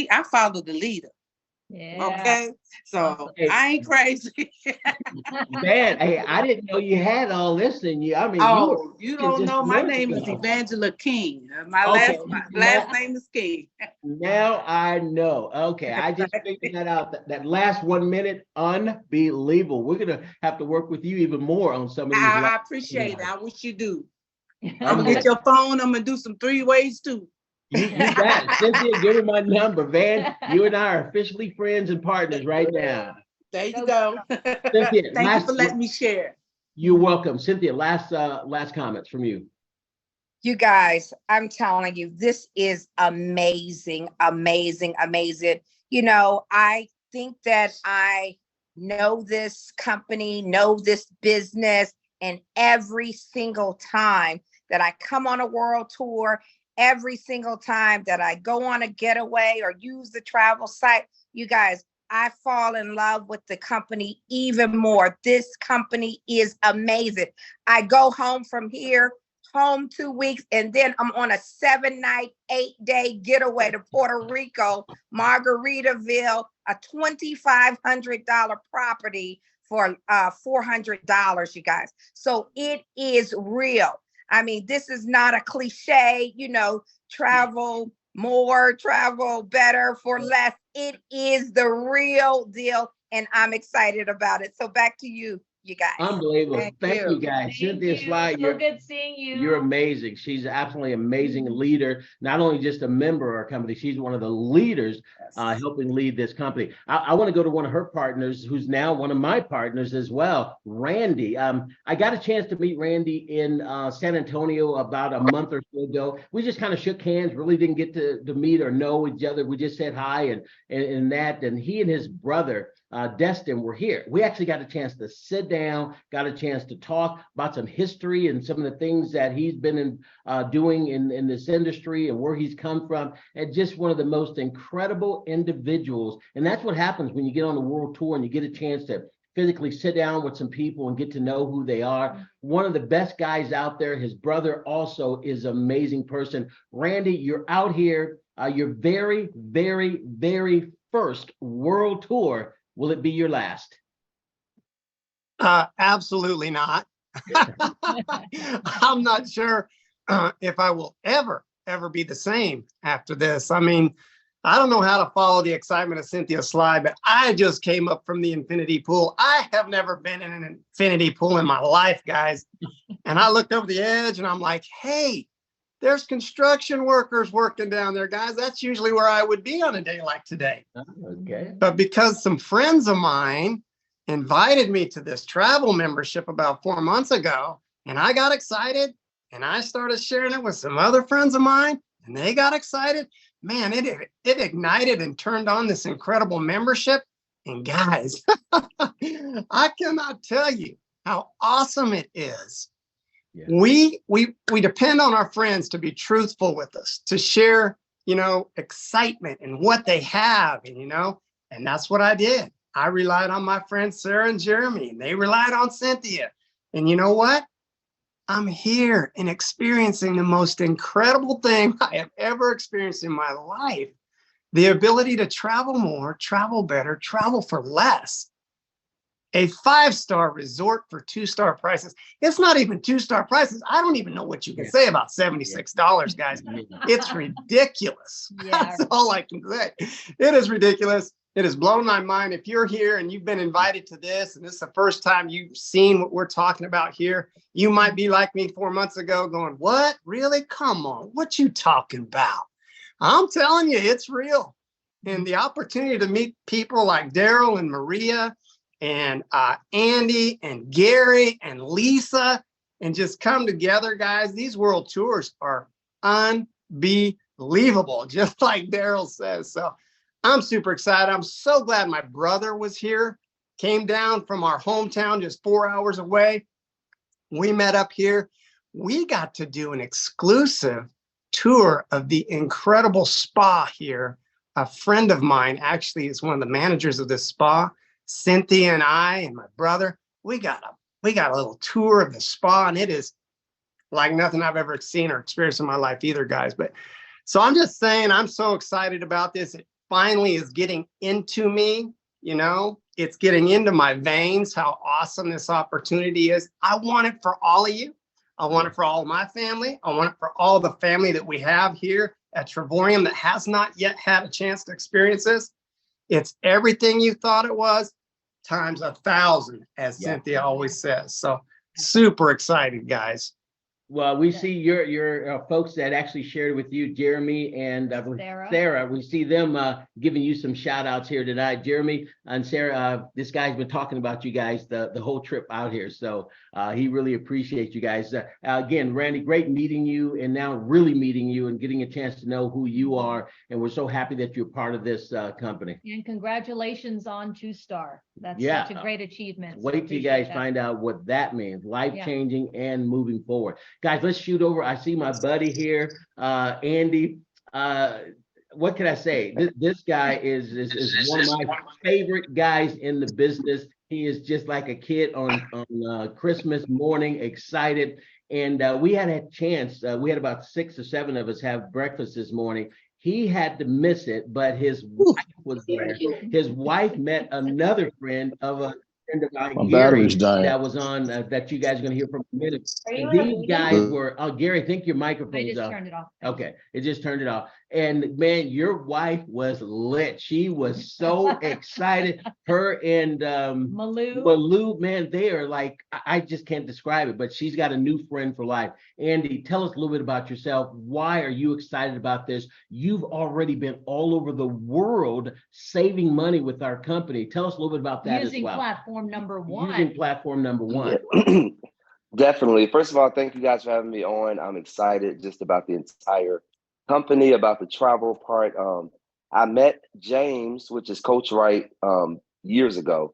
I follow the leader. Yeah. Okay. So I ain't crazy. Man, hey, I didn't know you had all this in you. I mean, you don't know. My name is Evangela King. My last name is King. Now I know. Okay, I just figured that out. That last 1 minute, unbelievable. We're gonna have to work with you even more on some of these. I appreciate it. I wish you do. I'm gonna get your phone. I'm gonna do some 3 ways too. You got it. Cynthia, give her my number. Van, you and I are officially friends and partners right now. There you go. Cynthia, thank you for letting me share. You're welcome. Cynthia, last comments from you. You guys, I'm telling you, this is amazing, amazing, amazing. You know, I think that I know this company, know this business, and every single time that I come on a world tour, every single time that I go on a getaway or use the travel site, you guys, I fall in love with the company even more. This company is amazing. I go home from here, home 2 weeks, and then I'm on a 7-night, 8-day getaway to Puerto Rico, Margaritaville, a $2,500 property for $400, you guys. So it is real. I mean, this is not a cliche, you know, travel more, travel better for less. It is the real deal, and I'm excited about it. So back to you, you guys. Unbelievable. Thank you guys. Cynthia Sly, so good seeing you. You're amazing. She's absolutely amazing leader. Not only just a member of our company, she's one of the leaders helping lead this company. I want to go to one of her partners, who's now one of my partners as well, Randy. I got a chance to meet Randy in San Antonio about a month or so ago. We just kind of shook hands, really didn't get to meet or know each other. We just said hi and that, and he and his brother, Destin, were here. We actually got a chance to sit down, got a chance to talk about some history and some of the things that he's been doing in this industry and where he's come from, and just one of the most incredible individuals. And that's what happens when you get on the world tour and you get a chance to physically sit down with some people and get to know who they are. One of the best guys out there. His brother also is an amazing person. Randy, you're out here. You're very, very, very first world tour. Will it be your last? Absolutely not. I'm not sure if I will ever be the same after this. I mean, I don't know how to follow the excitement of Cynthia's slide, but I just came up from the infinity pool. I have never been in an infinity pool in my life, guys. And I looked over the edge and I'm like, hey, there's construction workers working down there, guys. That's usually where I would be on a day like today. Okay. But because some friends of mine invited me to this travel membership about 4 months ago, and I got excited and I started sharing it with some other friends of mine and they got excited. Man, it ignited and turned on this incredible membership. And guys, I cannot tell you how awesome it is. Yeah. We depend on our friends to be truthful with us, to share, excitement and what they have, and that's what I did. I relied on my friends Sarah and Jeremy, and they relied on Cynthia. And you know what? I'm here and experiencing the most incredible thing I have ever experienced in my life. The ability to travel more, travel better, travel for less. A 5-star resort for 2-star prices. It's not even 2-star prices. I don't even know what you can say about $76, guys. It's ridiculous. That's all I can say. It is ridiculous. It has blown my mind. If you're here and you've been invited to this, and this is the first time you've seen what we're talking about here, you might be like me 4 months ago going, what? Really? Come on. What you talking about? I'm telling you, it's real. And the opportunity to meet people like Daryl and Maria and Andy and Gary and Lisa and just come together, guys. These world tours are unbelievable, just like Daryl says. So I'm super excited. I'm so glad my brother was here, came down from our hometown just 4 hours away. We met up here. We got to do an exclusive tour of the incredible spa here. A friend of mine actually is one of the managers of this spa. Cynthia and I and my brother, we got a little tour of the spa, and it is like nothing I've ever seen or experienced in my life either, guys. But so I'm just saying, I'm so excited about this. It finally is getting into me, it's getting into my veins, how awesome this opportunity is. I want it for all of you. I want it for all of my family. I want it for all the family that we have here at Travorium that has not yet had a chance to experience this. It's everything you thought it was times 1,000, as Cynthia always says. So super excited, guys. Well, we see your folks that actually shared with you, Jeremy and Sarah. We see them giving you some shout outs here tonight. Jeremy and Sarah, this guy's been talking about you guys the whole trip out here. So he really appreciates you guys. Again, Randy, great meeting you and now really meeting you and getting a chance to know who you are. And we're so happy that you're part of this company. And congratulations on 2-star. That's such a great achievement. Wait till you guys find out what that means. Life-changing and moving forward. Guys, let's shoot over. I see my buddy here, Andy. What can I say? This guy is one of my favorite guys in the business. He is just like a kid on Christmas morning, excited. And we had a chance. We had about 6 or 7 of us have breakfast this morning. He had to miss it, but his wife was there. His wife met another friend of a friend of mine, Gary, that was on that you guys are going to hear from in a minute. These guys were, Gary, I think your microphone's off. Turned it off. Okay, it just turned it off. And man, your wife was lit. She was so excited. Her and Malou, man, they are like, I just can't describe it, but she's got a new friend for life. Andy, tell us a little bit about yourself. Why are you excited about this? You've already been all over the world saving money with our company. Tell us a little bit about that as well. Using platform number one. Using platform number one. Definitely. First of all, thank you guys for having me on. I'm excited just about the entire company, about the travel part. I met James, which is Coach Wright, years ago,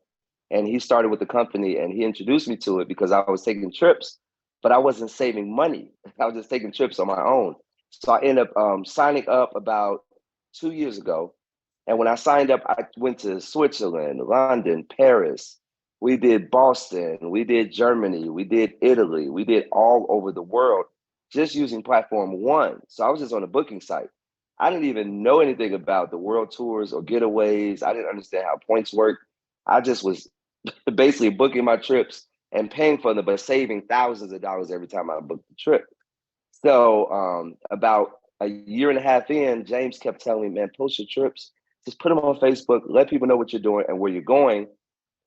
and he started with the company and he introduced me to it because I was taking trips, but I wasn't saving money. I was just taking trips on my own. So I ended up signing up about 2 years ago. And when I signed up, I went to Switzerland, London, Paris. We did Boston, we did Germany, we did Italy, we did all over the world just using platform one. So I was just on a booking site. I didn't even know anything about the world tours or getaways. I didn't understand how points work. I just was basically booking my trips and paying for them, but saving thousands of dollars every time I booked the trip. So about a year and a half in, James kept telling me, man, post your trips. Just put them on Facebook, let people know what you're doing and where you're going.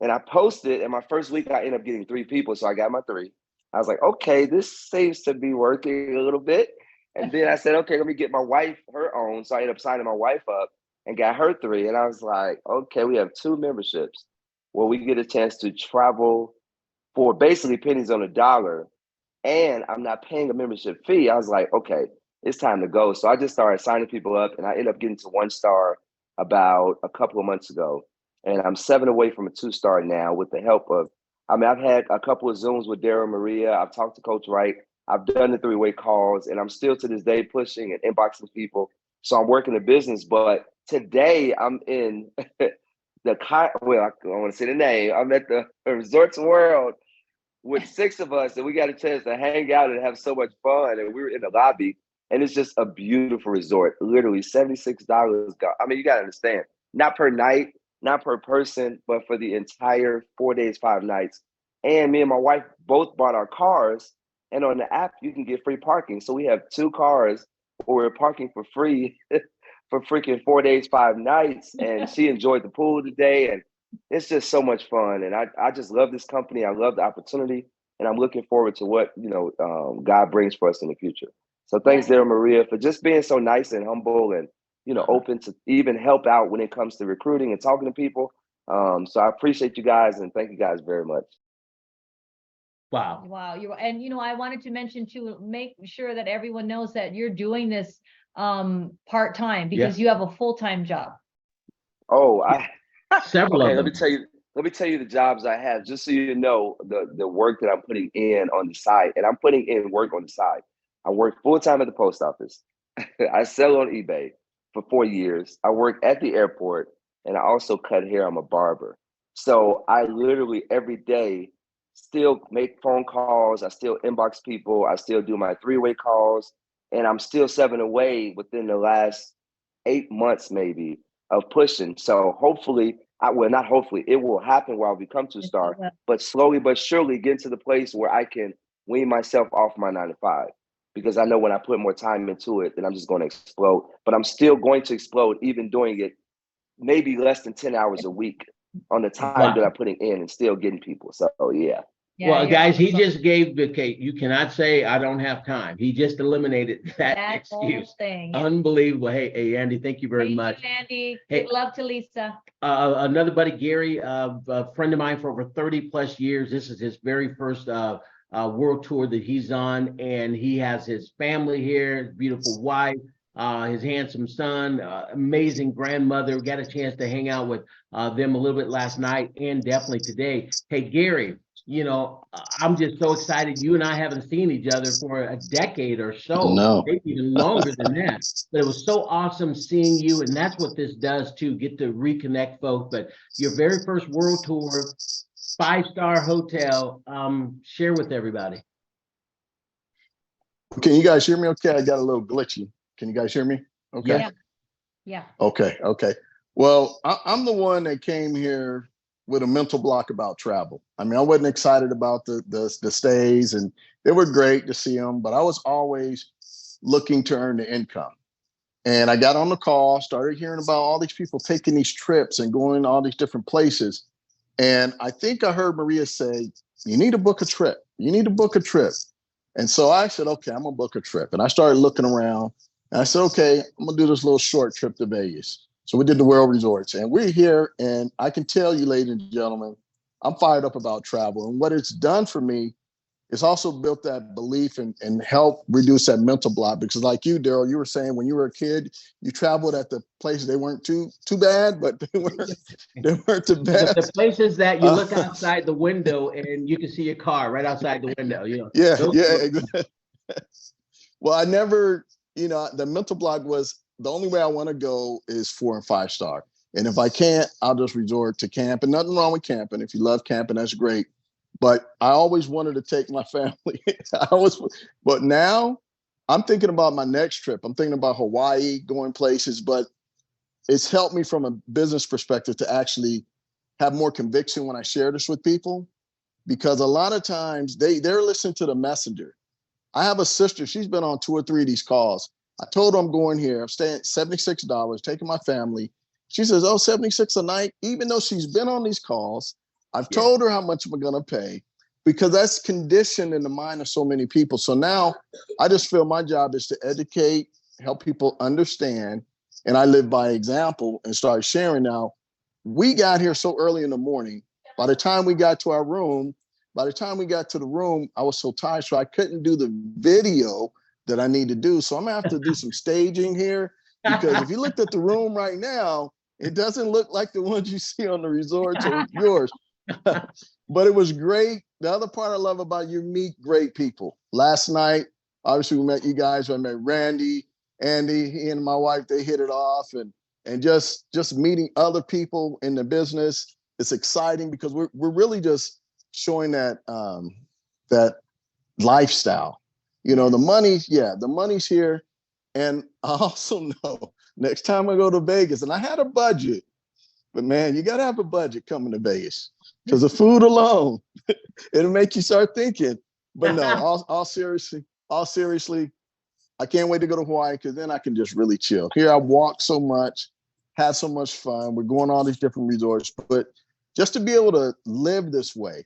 And I posted, and my first week, I ended up getting 3 people. So I got my 3. I was like, okay, this seems to be working a little bit. And then I said, okay, let me get my wife her own. So I ended up signing my wife up and got her 3. And I was like, okay, we have 2 memberships where we get a chance to travel for basically pennies on a dollar. And I'm not paying a membership fee. I was like, okay, it's time to go. So I just started signing people up, and I ended up getting to 1 star about a couple of months ago. And I'm 7 away from a 2-star now with the help of, I mean, I've had a couple of Zooms with Daryl and Maria. I've talked to Coach Wright. I've done the 3-way calls, and I'm still to this day pushing and inboxing people. So I'm working the business. But today I'm in well, I don't want to say the name. I'm at the Resorts World with 6 of us, and we got a chance to hang out and have so much fun. And we were in the lobby, and it's just a beautiful resort. Literally $76. I mean, you got to understand, not per night, not per person, but for the entire 4 days, 5 nights. And me and my wife both bought our cars, and on the app, you can get free parking. So we have 2 cars where we're parking for free for freaking 4 days, 5 nights. And she enjoyed the pool today. And it's just so much fun. And I just love this company. I love the opportunity. And I'm looking forward to what, God brings for us in the future. So thanks, Daryl Maria, for just being so nice and humble and, open to even help out when it comes to recruiting and talking to people. So I appreciate you guys, and thank you guys very much. Wow. Wow. I wanted to mention too, make sure that everyone knows that you're doing this part-time because you have a full-time job. Oh, several of them. Let me tell you the jobs I have, just so you know the work that I'm putting in on the side. And I'm putting in work on the side. I work full-time at the post office. I sell on eBay for 4 years. I work at the airport, and I also cut hair. I'm a barber. So I literally every day still make phone calls. I still inbox people. I still do my 3-way calls. And I'm still 7 away within the last 8 months maybe of pushing. So hopefully, not hopefully, it will happen while I become 2-star, but slowly but surely get to the place where I can wean myself off my 9 to 5. Because I know when I put more time into it, then I'm just going to explode. But I'm still going to explode, even doing it maybe less than 10 hours a week on the time that I'm putting in and still getting people. So yeah. Well, guys, he just gave you cannot say I don't have time. He just eliminated that excuse. Thing. Unbelievable. Hey, Andy, thank you very much. Andy, Hey, good love to Lisa. Another buddy, Gary, a friend of mine for over 30 plus years. This is his very first world tour that he's on, and he has his family here, his beautiful wife, his handsome son, amazing grandmother. We got a chance to hang out with them a little bit last night and definitely today. Hey, Gary, I'm just so excited. You and I haven't seen each other for a decade or so, maybe even longer than that. But it was so awesome seeing you, and that's what this does too, get to reconnect folks. But your very first world tour, 5-star hotel, share with everybody. Can you guys hear me okay? I got a little glitchy. Can you guys hear me? Okay. Yeah. Okay. Well, I'm the one that came here with a mental block about travel. I mean, I wasn't excited about the stays, and they were great to see them, but I was always looking to earn the income. And I got on the call, started hearing about all these people taking these trips and going to all these different places. And I think I heard Maria say, you need to book a trip. You need to book a trip. And so I said, okay, I'm gonna book a trip. And I started looking around, and I said, okay, I'm gonna do this little short trip to Vegas. So we did the World Resorts, and we're here, and I can tell you, ladies and gentlemen, I'm fired up about travel. And what it's done for me is also built that belief and help reduce that mental block. Because like you, Daryl, you were saying when you were a kid, you traveled at the places they weren't too bad, but they weren't the best. The places that you look outside the window and you can see your car right outside the window. Exactly. Well, I never, the mental block was, the only way I want to go is 4 and 5-star. And if I can't, I'll just resort to camp. And nothing wrong with camping. If you love camping, that's great. But I always wanted to take my family. But now I'm thinking about my next trip. I'm thinking about Hawaii, going places, but it's helped me from a business perspective to actually have more conviction when I share this with people, because a lot of times they're listening to the messenger. I have a sister, she's been on 2 or 3 of these calls. I told her I'm going here. I'm staying $76, taking my family. She says, oh, $76 a night, even though she's been on these calls. I've told her how much we're gonna pay, because that's conditioned in the mind of so many people. So now I just feel my job is to educate, help people understand, and I live by example and start sharing. Now, we got here so early in the morning. By the time we got to our room, I was so tired, so I couldn't do the video that I need to do. So I'm gonna have to do some staging here, because if you looked at the room right now, it doesn't look like the ones you see on the resorts or yours. But it was great. The other part I love about you meet great people. Last night, obviously we met you guys. I met Randy, Andy, he and my wife, they hit it off, and just meeting other people in the business. It's exciting because we're really just showing that that lifestyle. You know, the money's here. And I also know next time I go to Vegas, and I had a budget, but man, you got to have a budget coming to Vegas, because the food alone, it'll make you start thinking. But no, all seriously, I can't wait to go to Hawaii, because then I can just really chill. Here I walk so much, have so much fun. We're going to all these different resorts, but just to be able to live this way,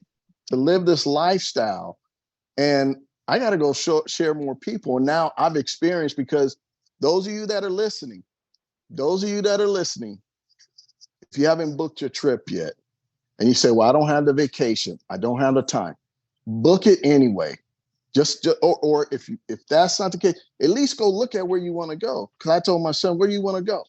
to live this lifestyle, and I got to go share more people. And now I've experienced, because those of you that are listening, if you haven't booked your trip yet, and you say, well, I don't have the vacation, I don't have the time, book it anyway. Or if that's not the case, at least go look at where you want to go. Because I told my son, where do you want to go?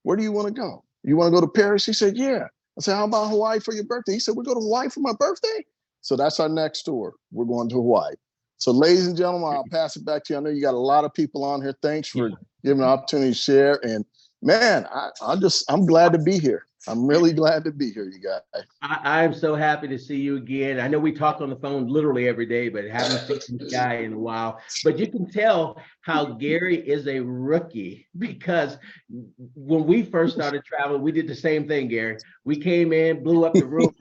Where do you want to go? You want to go to Paris? He said, yeah. I said, how about Hawaii for your birthday? He said, we'll go to Hawaii for my birthday? So that's our next tour. We're going to Hawaii. So ladies and gentlemen, I'll pass it back to you. I know you got a lot of people on here. Thanks for giving the opportunity to share. And man, I'm glad to be here. I'm really glad to be here, you guys. I'm so happy to see you again. I know we talk on the phone literally every day, but haven't seen this guy in a while. But you can tell how Gary is a rookie, because when we first started traveling, we did the same thing, Gary. We came in, blew up the room.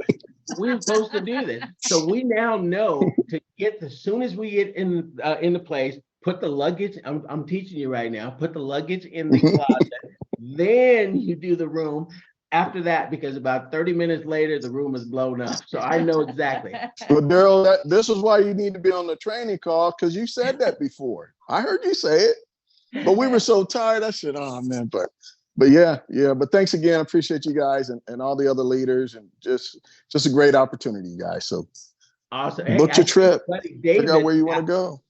We were supposed to do this. So we now know to get, as soon as we get in the place, put the luggage, I'm teaching you right now, put the luggage in the closet, then you do the room. After that, because about 30 minutes later, the room is blown up. So I know exactly. Well, Daryl, this is why you need to be on the training call, because you said that before. I heard you say it, but we were so tired. I said, oh man, but yeah. But thanks again. I appreciate you guys and all the other leaders, and just a great opportunity, you guys. So awesome. Book your trip. Figure out where you want to go.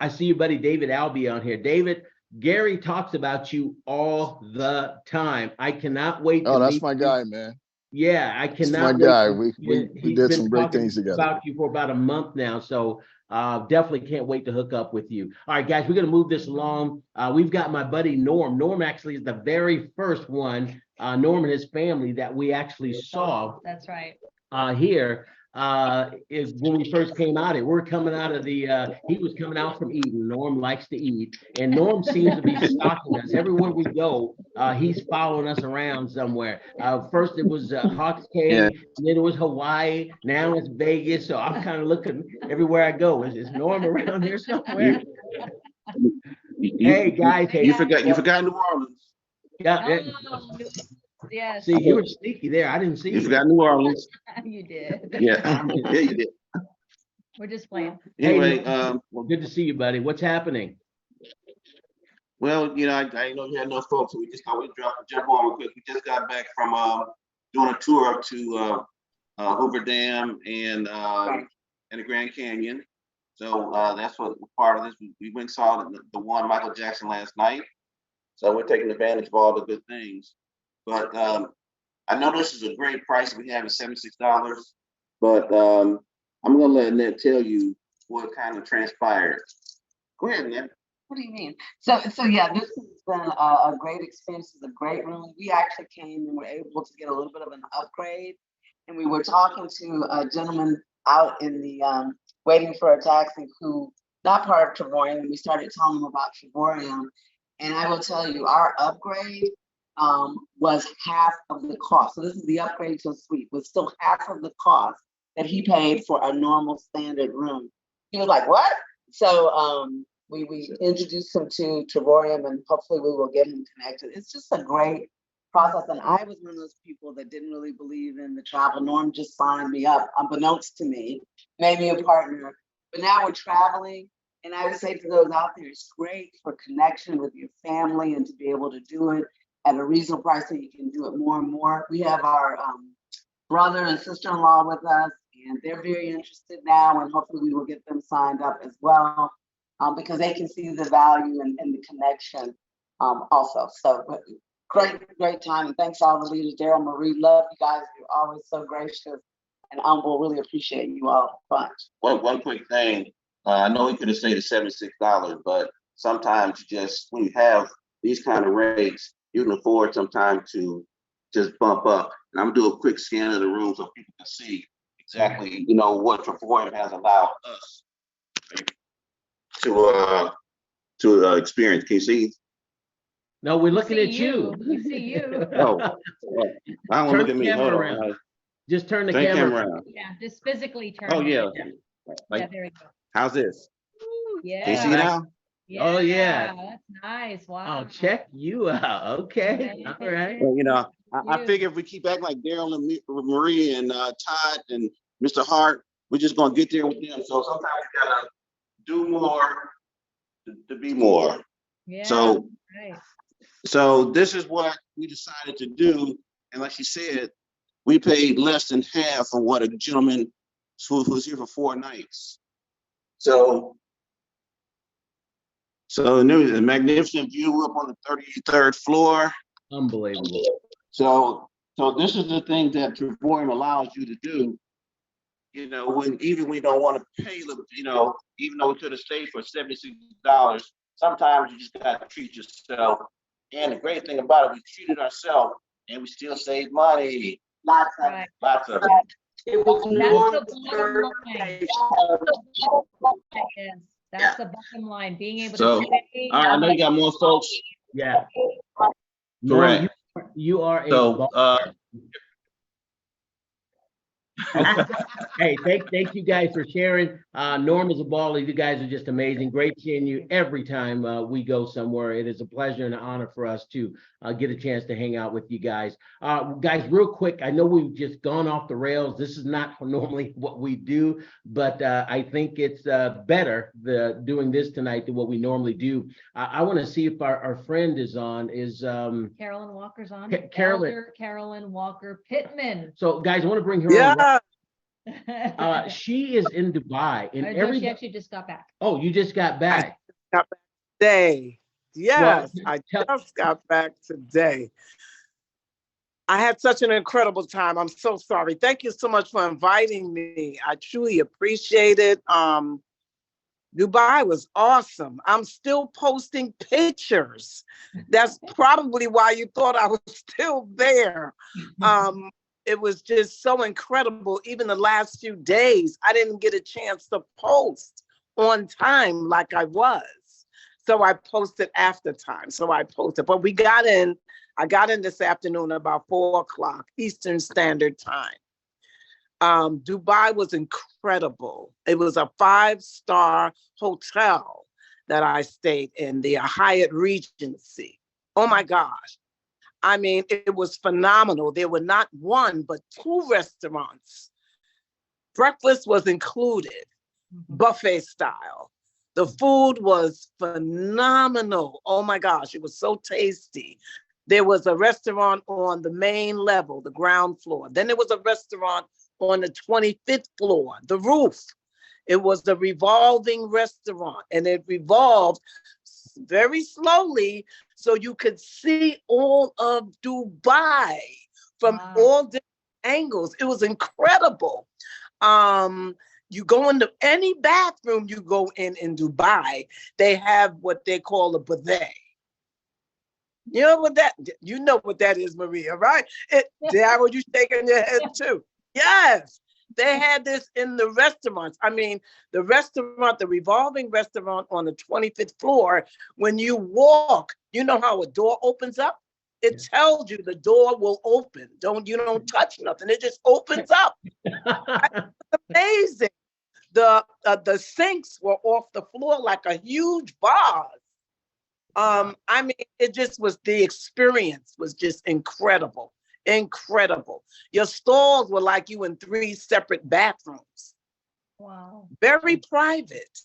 I see your buddy David Albee on here. David, Gary talks about you all the time. I cannot wait. Oh, that's my guy, man. Yeah, I cannot. That's my guy. We did some great things together. About you for about a month now, so definitely can't wait to hook up with you. All right, guys, we're gonna move this along. We've got my buddy Norm. Norm actually is the very first one. Norm and his family that we actually saw. That's right. Here. Is when we first came out here. We're coming out of the he was coming out from eating. Norm likes to eat, and Norm seems to be stalking us everywhere we go. He's following us around somewhere. First it was Hawks Cay, and then it was Hawaii, now it's Vegas. So I'm kind of looking everywhere I go. Is Norm around here somewhere? Hey guys, you forgot New Orleans. Yeah. Yes. See, you were sneaky there. I didn't see you. You forgot New Orleans. You did. Yeah, yeah, you did. We're just playing. Anyway, well, good to see you, buddy. What's happening? Well, you know, I know you had no folks, so we just thought we'd jump on real quick. We just got back from doing a tour up to Hoover Dam and the Grand Canyon. So that's what part of this. We went and saw the one Michael Jackson last night. So we're taking advantage of all the good things. But I know this is a great price we have at $76, but I'm gonna let Annette tell you what kind of transpired. Go ahead, Annette. What do you mean? So yeah, this has been a great experience. It's a great room. We actually came and were able to get a little bit of an upgrade, and we were talking to a gentleman out in the waiting for a taxi who not part of Travorium, and we started telling them about Travorium. And I will tell you, our upgrade was half of the cost. So this is the upgrade to a suite, was still half of the cost that he paid for a normal standard room. He was like, what? So we introduced him to Travorium, and hopefully we will get him connected. It's just a great process. And I was one of those people that didn't really believe in the travel. Norm just signed me up, unbeknownst to me, made me a partner. But now we're traveling. And I would say to those out there, it's great for connection with your family and to be able to do it at a reasonable price so you can do it more and more. We have our brother and sister-in-law with us, and they're very interested now, and hopefully we will get them signed up as well, because they can see the value and the connection also. So great time, and thanks to all the leaders. Daryl, Marie, love you guys. You're always so gracious, and we'll really appreciate you all a bunch. One quick thing. I know we could have stayed at $76, but sometimes you just, when you have these kind of rates, you can afford sometimes to just bump up. And I'm gonna do a quick scan of the room so people can see exactly, what Travelpernuer has allowed us to experience. Can you see? No, we're looking at you. We see you. Oh, I don't want to look at me. Hold on. Just turn the Turn camera around. Yeah, just physically turn. Oh, yeah. Yeah, there we go. How's this? Ooh, yeah. Can you see now? Yeah, Oh, yeah. That's nice. Wow. Oh, check you out. Okay. All right. Well, I figure if we keep acting like Daryl and Marie and Todd and Mr. Hart, we're just gonna get there with them. So sometimes we gotta do more to be more. Yeah. So this is what we decided to do, and like she said, we paid less than half of what a gentleman who was here for 4 nights. So there was a magnificent view up on the 33rd floor. Unbelievable. So this is the thing that Travelpernuer allows you to do. When we don't want to pay, even though we could have stayed for $76, sometimes you just got to treat yourself. And the great thing about it, we treated ourselves and we still saved money. Lots of it. It was That's the bottom line. Being able to. All right, I know you got more folks. Yeah. Correct. You are a Hey, thank you guys for sharing. Norm is a baller. You guys are just amazing. Great seeing you every time we go somewhere. It is a pleasure and an honor for us to get a chance to hang out with you guys. Guys, real quick, I know we've just gone off the rails. This is not normally what we do, but I think it's better doing this tonight than what we normally do. I want to see if our friend is on. Is Carolyn Walker's on? Carolyn Walker Pittman. So guys, I want to bring her on. She is in Dubai, and she actually just got back. Oh, you just got back? I got back today. Yes, I just got back today. I had such an incredible time. I'm so sorry. Thank you so much for inviting me. I truly appreciate it. Dubai was awesome. I'm still posting pictures. That's probably why you thought I was still there. It was just so incredible. Even the last few days, I didn't get a chance to post on time like I was. So I posted after time. So I posted, but I got in this afternoon about 4 o'clock Eastern Standard Time. Dubai was incredible. It was a 5-star hotel that I stayed in, the Hyatt Regency. Oh my gosh. I mean, it was phenomenal. There were not 1, but 2 restaurants. Breakfast was included, buffet style. The food was phenomenal. Oh my gosh, it was so tasty. There was a restaurant on the main level, the ground floor. Then there was a restaurant on the 25th floor, the roof. It was the revolving restaurant, and it revolved very slowly so you could see all of Dubai from all different angles. It was incredible. You go into any bathroom you go in Dubai, they have what they call a bidet. You know what that is, Maria, right? Daryl, you shaking your head too. Yes, They had this in the restaurants. I mean, the restaurant, the revolving restaurant on the 25th floor, when you walk, you know how a door opens up? It tells you the door will open. You don't touch nothing. It just opens up. It's amazing. The sinks were off the floor like a huge vase. I mean, it just was, the experience was just incredible. Incredible. Your stalls were like you in 3 separate bathrooms. Wow. Very private.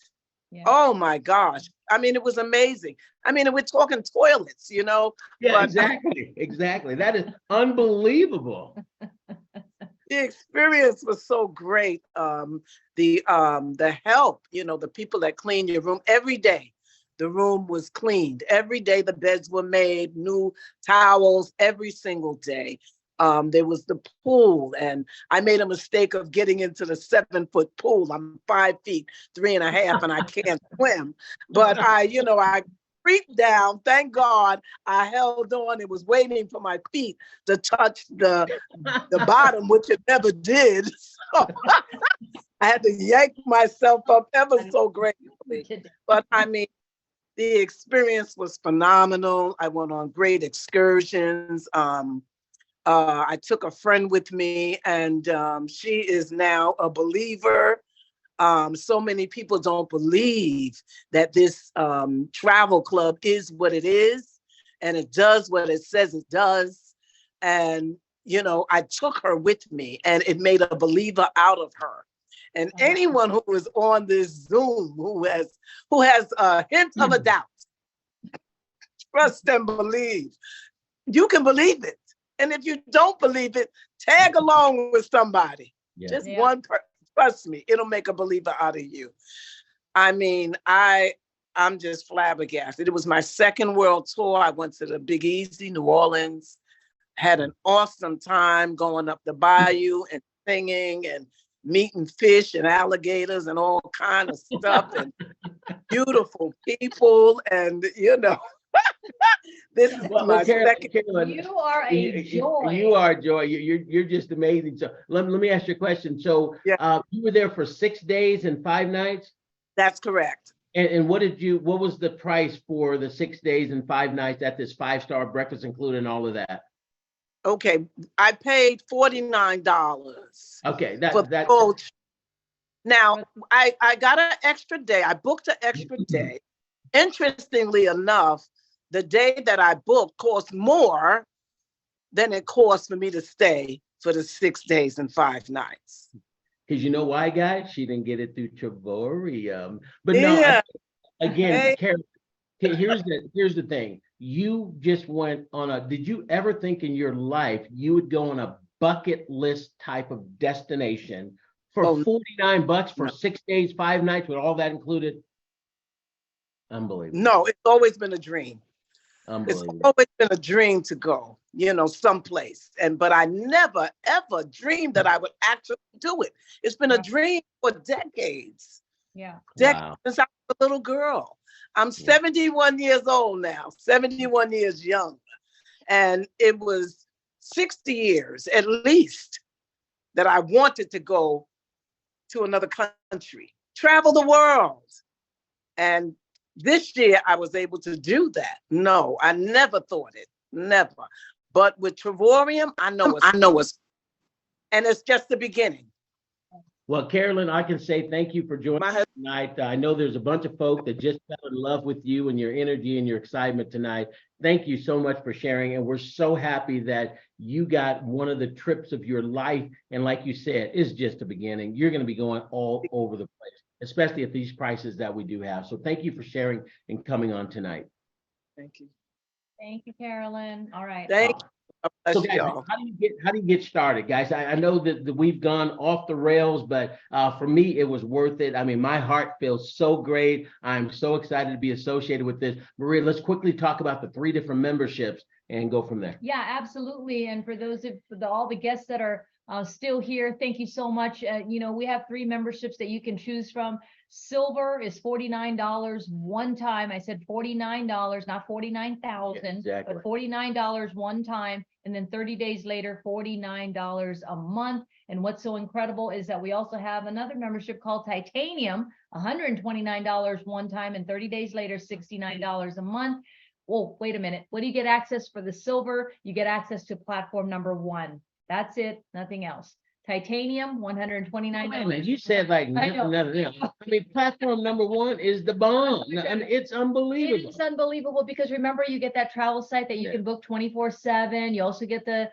Yeah. Oh my gosh. I mean, it was amazing. I mean, we're talking toilets, you know? Yeah, but, exactly. Exactly. That is unbelievable. The experience was so great. The help, you know, the people that clean your room every day. The room was cleaned. Every day the beds were made, new towels every single day. There was the pool, and I made a mistake of getting into the 7-foot pool. I'm 5 feet, 3.5, and I can't swim. But I creeped down. Thank God I held on. It was waiting for my feet to touch the bottom, which it never did. So I had to yank myself up ever so gratefully. But I mean, the experience was phenomenal. I went on great excursions. I took a friend with me, and she is now a believer. So many people don't believe that this travel club is what it is, and it does what it says it does. And, you know, I took her with me, and it made a believer out of her. And anyone who is on this Zoom who has a hint of a doubt, trust and believe. You can believe it. And if you don't believe it, tag along with somebody. Yeah. Just one person. Trust me, it'll make a believer out of you. I mean, I'm just flabbergasted. It was my 2nd world tour. I went to the Big Easy, New Orleans, had an awesome time going up the bayou and singing and meeting fish and alligators and all kind of stuff and beautiful people. And, you know, this is my second. Carolyn, you are a joy. You are a joy. You're just amazing. So let me ask you a question. So you were there for 6 days and 5 nights? That's correct. And what was the price for the 6 days and 5 nights at this 5-star breakfast included and all of that? Okay, I paid $49. Okay, now I got an extra day. I booked an extra day. Interestingly enough, the day that I booked cost more than it cost for me to stay for the 6 days and 5 nights. Because you know why, guys? She didn't get it through Travelpreneur. But yeah. No, again, Karen, here's the thing. You just went on did you ever think in your life you would go on a bucket list type of destination for $49 for 6 days, 5 nights with all that included? Unbelievable. No, it's always been a dream. It's Unbelievable. always been a dream to go, you know, someplace. But I never, ever dreamed that I would actually do it. It's been a dream for decades. Yeah. Decades since I was a little girl. I'm 71 years old now, 71 years young. And it was 60 years at least that I wanted to go to another country, travel the world. And this year I was able to do that. No, I never thought it, never. But with Travorium, I know it's, and it's just the beginning. Well, Carolyn, I can say thank you for joining us tonight. I know there's a bunch of folk that just fell in love with you and your energy and your excitement tonight. Thank you so much for sharing. And we're so happy that you got one of the trips of your life. And like you said, it's just the beginning. You're going to be going all over the place, especially at these prices that we do have. So thank you for sharing and coming on tonight. Thank you. Thank you, Carolyn. All right. Thank you. So guys, how do you get started, guys? I know that we've gone off the rails, but for me, it was worth it. I mean, my heart feels so great. I'm so excited to be associated with this. Maria, let's quickly talk about the 3 different memberships and go from there. Yeah, absolutely. And for those all the guests that are still here. Thank you so much. You know, we have 3 memberships that you can choose from. Silver is $49 one time. I said $49, not 49,000, exactly. but $49 one time. And then 30 days later, $49 a month. And what's so incredible is that we also have another membership called Titanium, $129 one time, and 30 days later, $69 a month. Well, wait a minute. What do you get access for the silver? You get access to platform number 1. That's it, nothing else. Titanium, $129. Wait a minute, you said like I know. nothing else. I mean, platform number 1 is the bomb. I mean, it's unbelievable. It's unbelievable because remember, you get that travel site that you can book 24/7. You also get the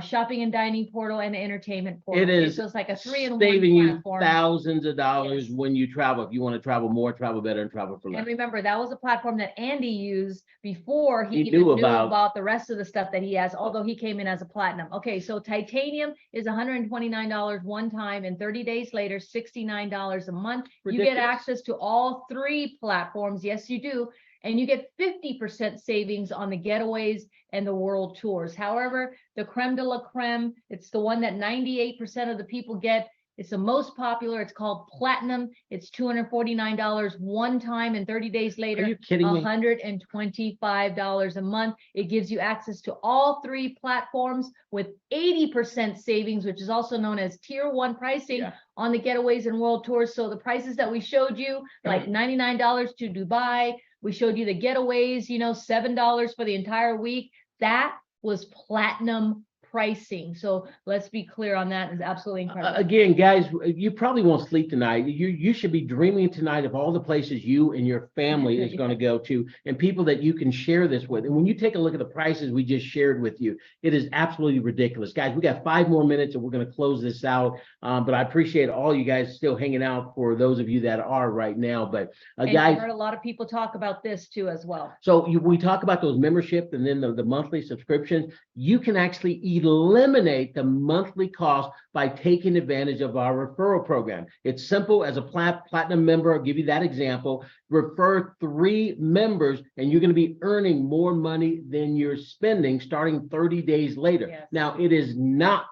shopping and dining portal and the entertainment portal. It is so it's like a 3-in-1 saving you platform. thousands of dollars when you travel. If you want to travel more, travel better, and travel for less. And remember, that was a platform that Andy used before he He even knew knew about- about the rest of the stuff that he has, although he came in as a platinum. Okay, so Titanium is $129 one time, and 30 days later, $69 a month. You get Ridiculous. access to all 3 platforms. Yes, you do. And you get 50% savings on the getaways and the world tours. However, the creme de la creme, it's the one that 98% of the people get. It's the most popular. It's called Platinum. It's $249 one time, and 30 days later, Are you kidding me? $125 a month. It gives you access to all 3 platforms with 80% savings, which is also known as tier 1 pricing on the getaways and world tours. So the prices that we showed you, like $99 to Dubai, we showed you the getaways, you know, $7 for the entire week. That was platinum pricing. So let's be clear on that. It's absolutely incredible. Again, guys, you probably won't sleep tonight. You should be dreaming tonight of all the places you and your family is going to go to, and people that you can share this with. And when you take a look at the prices we just shared with you, it is absolutely ridiculous. Guys, we got 5 more minutes and we're going to close this out. But I appreciate all you guys still hanging out, for those of you that are right now. But and guys, I heard a lot of people talk about this too as well. so we talk about those membership and then the monthly subscriptions. You can actually eliminate the monthly cost by taking advantage of our referral program. It's simple. As a platinum member, I'll give you that example. Refer 3 members and you're going to be earning more money than you're spending starting 30 days later. Yes. Now, it is not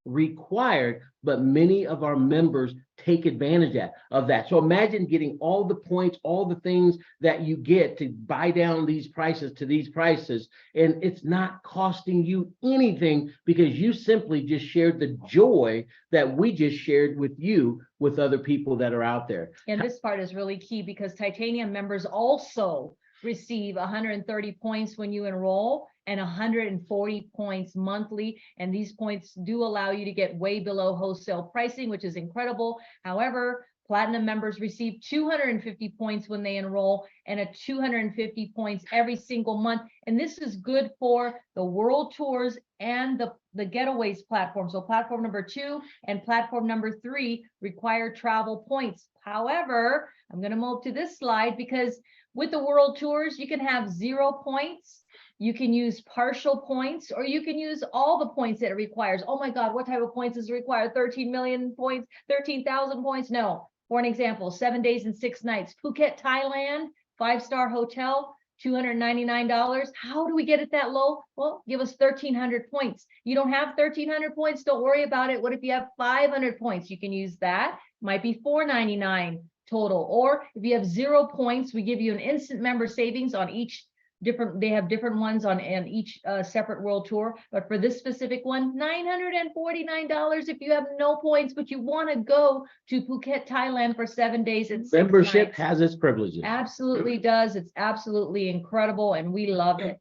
required, but many of our members take advantage of that. So imagine getting all the points, all the things that you get to buy down these prices to these prices, and it's not costing you anything because you simply just shared the joy that we just shared with you with other people that are out there. And this part is really key because Titanium members also receive 130 points when you enroll and 140 points monthly. And these points do allow you to get way below wholesale pricing, which is incredible. However, platinum members receive 250 points when they enroll and a 250 points every single month. And this is good for the world tours and the getaways platform. So platform number 2 and platform number 3 require travel points. However, I'm going to move to this slide because with the world tours, you can have 0 points. You can use partial points, or you can use all the points that it requires. Oh my God, what type of points does it require? 13 million points, 13,000 points? No. For an example, 7 days and 6 nights, Phuket, Thailand, 5-star hotel, $299. How do we get it that low? Well, give us 1,300 points. You don't have 1,300 points, don't worry about it. What if you have 500 points? You can use that. Might be $499 total. Or if you have 0 points, we give you an instant member savings on each different. They have different ones on each separate world tour, but for this specific one, $949 if you have no points, but you want to go to Phuket, Thailand for 7 days and 6 Membership nights. has its privileges. Absolutely does. It's absolutely incredible, and we love it.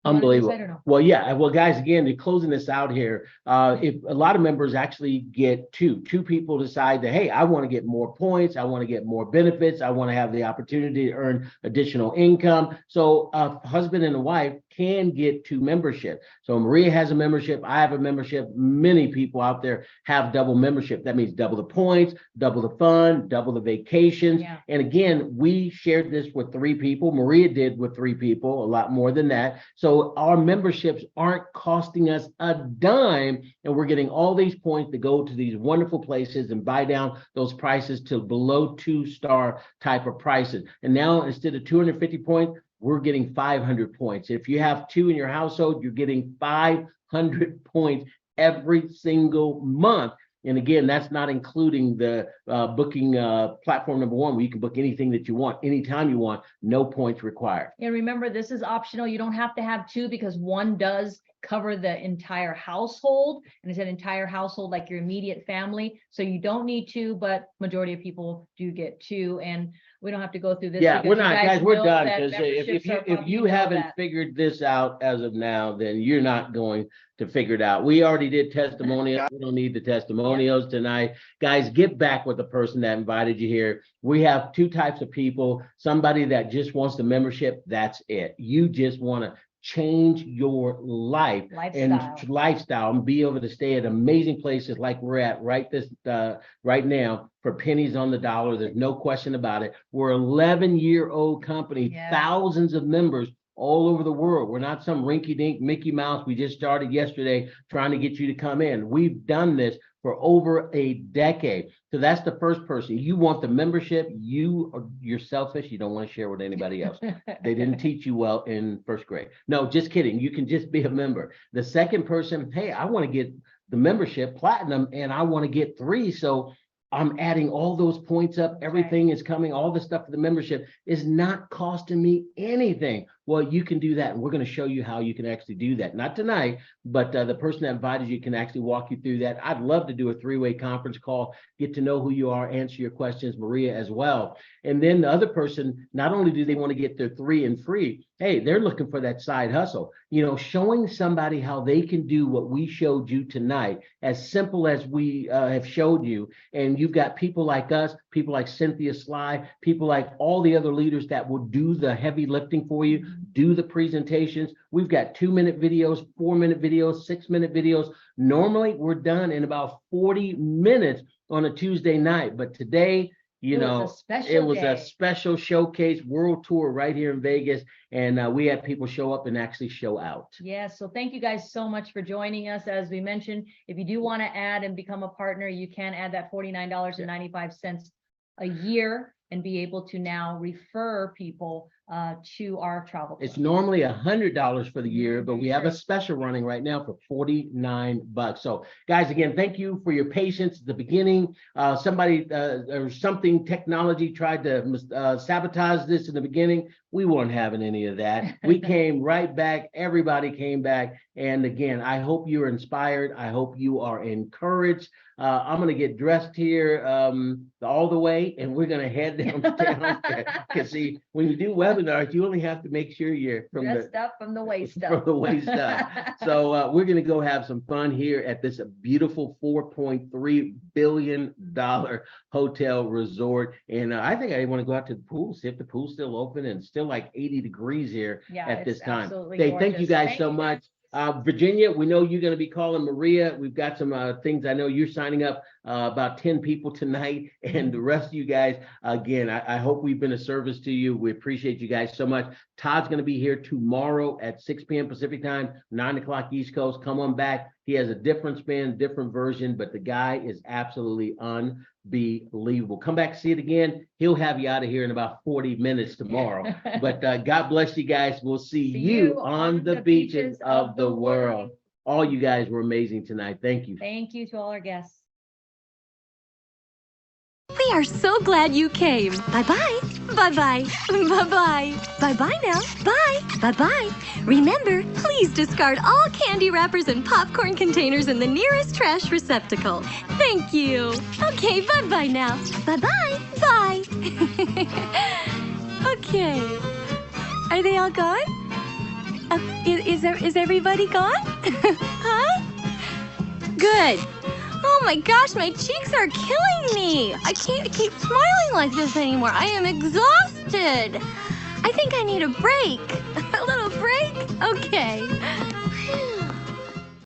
Unbelievable. Well, yeah. Well, guys, again, to closing this out here, if a lot of members actually get two people decide that, hey, I want to get more points, I want to get more benefits, I want to have the opportunity to earn additional income. So a husband and a wife can get 2 membership. So Maria has a membership, I have a membership. Many people out there have double membership. That means double the points, double the fun, double the vacations. Yeah. And again, we shared this with 3 people. Maria did with 3 people, a lot more than that. So our memberships aren't costing us a dime, and we're getting all these points to go to these wonderful places and buy down those prices to below 2-star type of prices. And now instead of 250 points, we're getting 500 points. If you have 2 in your household, you're getting 500 points every single month. And again, that's not including the booking platform number one, where you can book anything that you want, anytime you want, no points required. And remember, this is optional. You don't have to have two, because one does cover the entire household, and it's an entire household, like your immediate family. So you don't need two, but majority of people do get two. And we don't have to go through this. Yeah, we're because you not, guys, we're know done. that Because memberships are if up, you know haven't that. figured this out as of now, then you're not going to figure it out. We already did testimonials. We don't need the testimonials tonight. Guys, get back with the person that invited you here. We have two types of people. Somebody that just wants the membership, that's it. You just want to change your lifestyle and be able to stay at amazing places like we're at right now for pennies on the dollar. There's no question about it. We're an 11-year-old company, thousands of members all over the world. We're not some rinky-dink Mickey Mouse. We just started yesterday trying to get you to come in. We've done this for over a decade. So that's the first person. You want the membership. You're selfish. You don't want to share with anybody else. They didn't teach you well in first grade. No, just kidding. You can just be a member. The second person, hey, I want to get the membership platinum and I want to get 3. So I'm adding all those points up. Everything is coming. All the stuff for the membership is not costing me anything. Well, you can do that. And we're going to show you how you can actually do that. Not tonight, but the person that invited you can actually walk you through that. I'd love to do a 3-way conference call, get to know who you are, answer your questions, Maria as well. And then the other person, not only do they want to get their 3 and free, hey, they're looking for that side hustle. You know, showing somebody how they can do what we showed you tonight, as simple as we have showed you. And you've got people like us, people like Cynthia Sly, people like all the other leaders that will do the heavy lifting for you, do the presentations. We've got 2-minute videos, 4-minute videos, 6-minute videos. Normally we're done in about 40 minutes on a Tuesday night, but today, it was a special showcase world tour right here in Vegas, and we had people show up and actually show out. Yeah, so thank you guys so much for joining us. As we mentioned, if you do want to add and become a partner, you can add that $49.95 a year and be able to now refer people to our travel club. It's normally $100 for the year, but we have a special running right now for $49. So guys, again, thank you for your patience at the beginning. Somebody or something, technology tried to sabotage this in the beginning. We weren't having any of that. We came right back. Everybody came back. And again, I hope you're inspired. I hope you are encouraged. I'm going to get dressed here all the way, and we're going to head downtown. Because see, when you do webinars, you only have to make sure you're dressed up from the waist up. From the waist up. So we're going to go have some fun here at this beautiful $4.3 billion hotel resort. And I think I want to go out to the pool, see if the pool's still open, and still like 80 degrees here at this time. Hey, thank you guys so much. Virginia, we know you're going to be calling Maria. We've got some things. I know you're signing up about 10 people tonight, and the rest of you guys, again, I hope we've been of service to you. We appreciate you guys so much. Todd's going to be here tomorrow at 6 p.m. Pacific time, 9 o'clock East Coast. Come on back. He has a different spin, different version, but the guy is absolutely unbelievable. Come back, see it again. He'll have you out of here in about 40 minutes tomorrow. But God bless you guys. We'll see you on the beaches of the world. All you guys were amazing tonight. Thank you. Thank you to all our guests. We are so glad you came. Bye-bye. Bye-bye. Bye-bye. Bye-bye now. Bye. Bye-bye. Remember, please discard all candy wrappers and popcorn containers in the nearest trash receptacle. Thank you. Okay, bye-bye now. Bye-bye. Bye. Okay. Are they all gone? Is everybody gone? Huh? Good. Oh my gosh, my cheeks are killing me. I can't keep smiling like this anymore. I am exhausted. I think I need a break. A little break? Okay.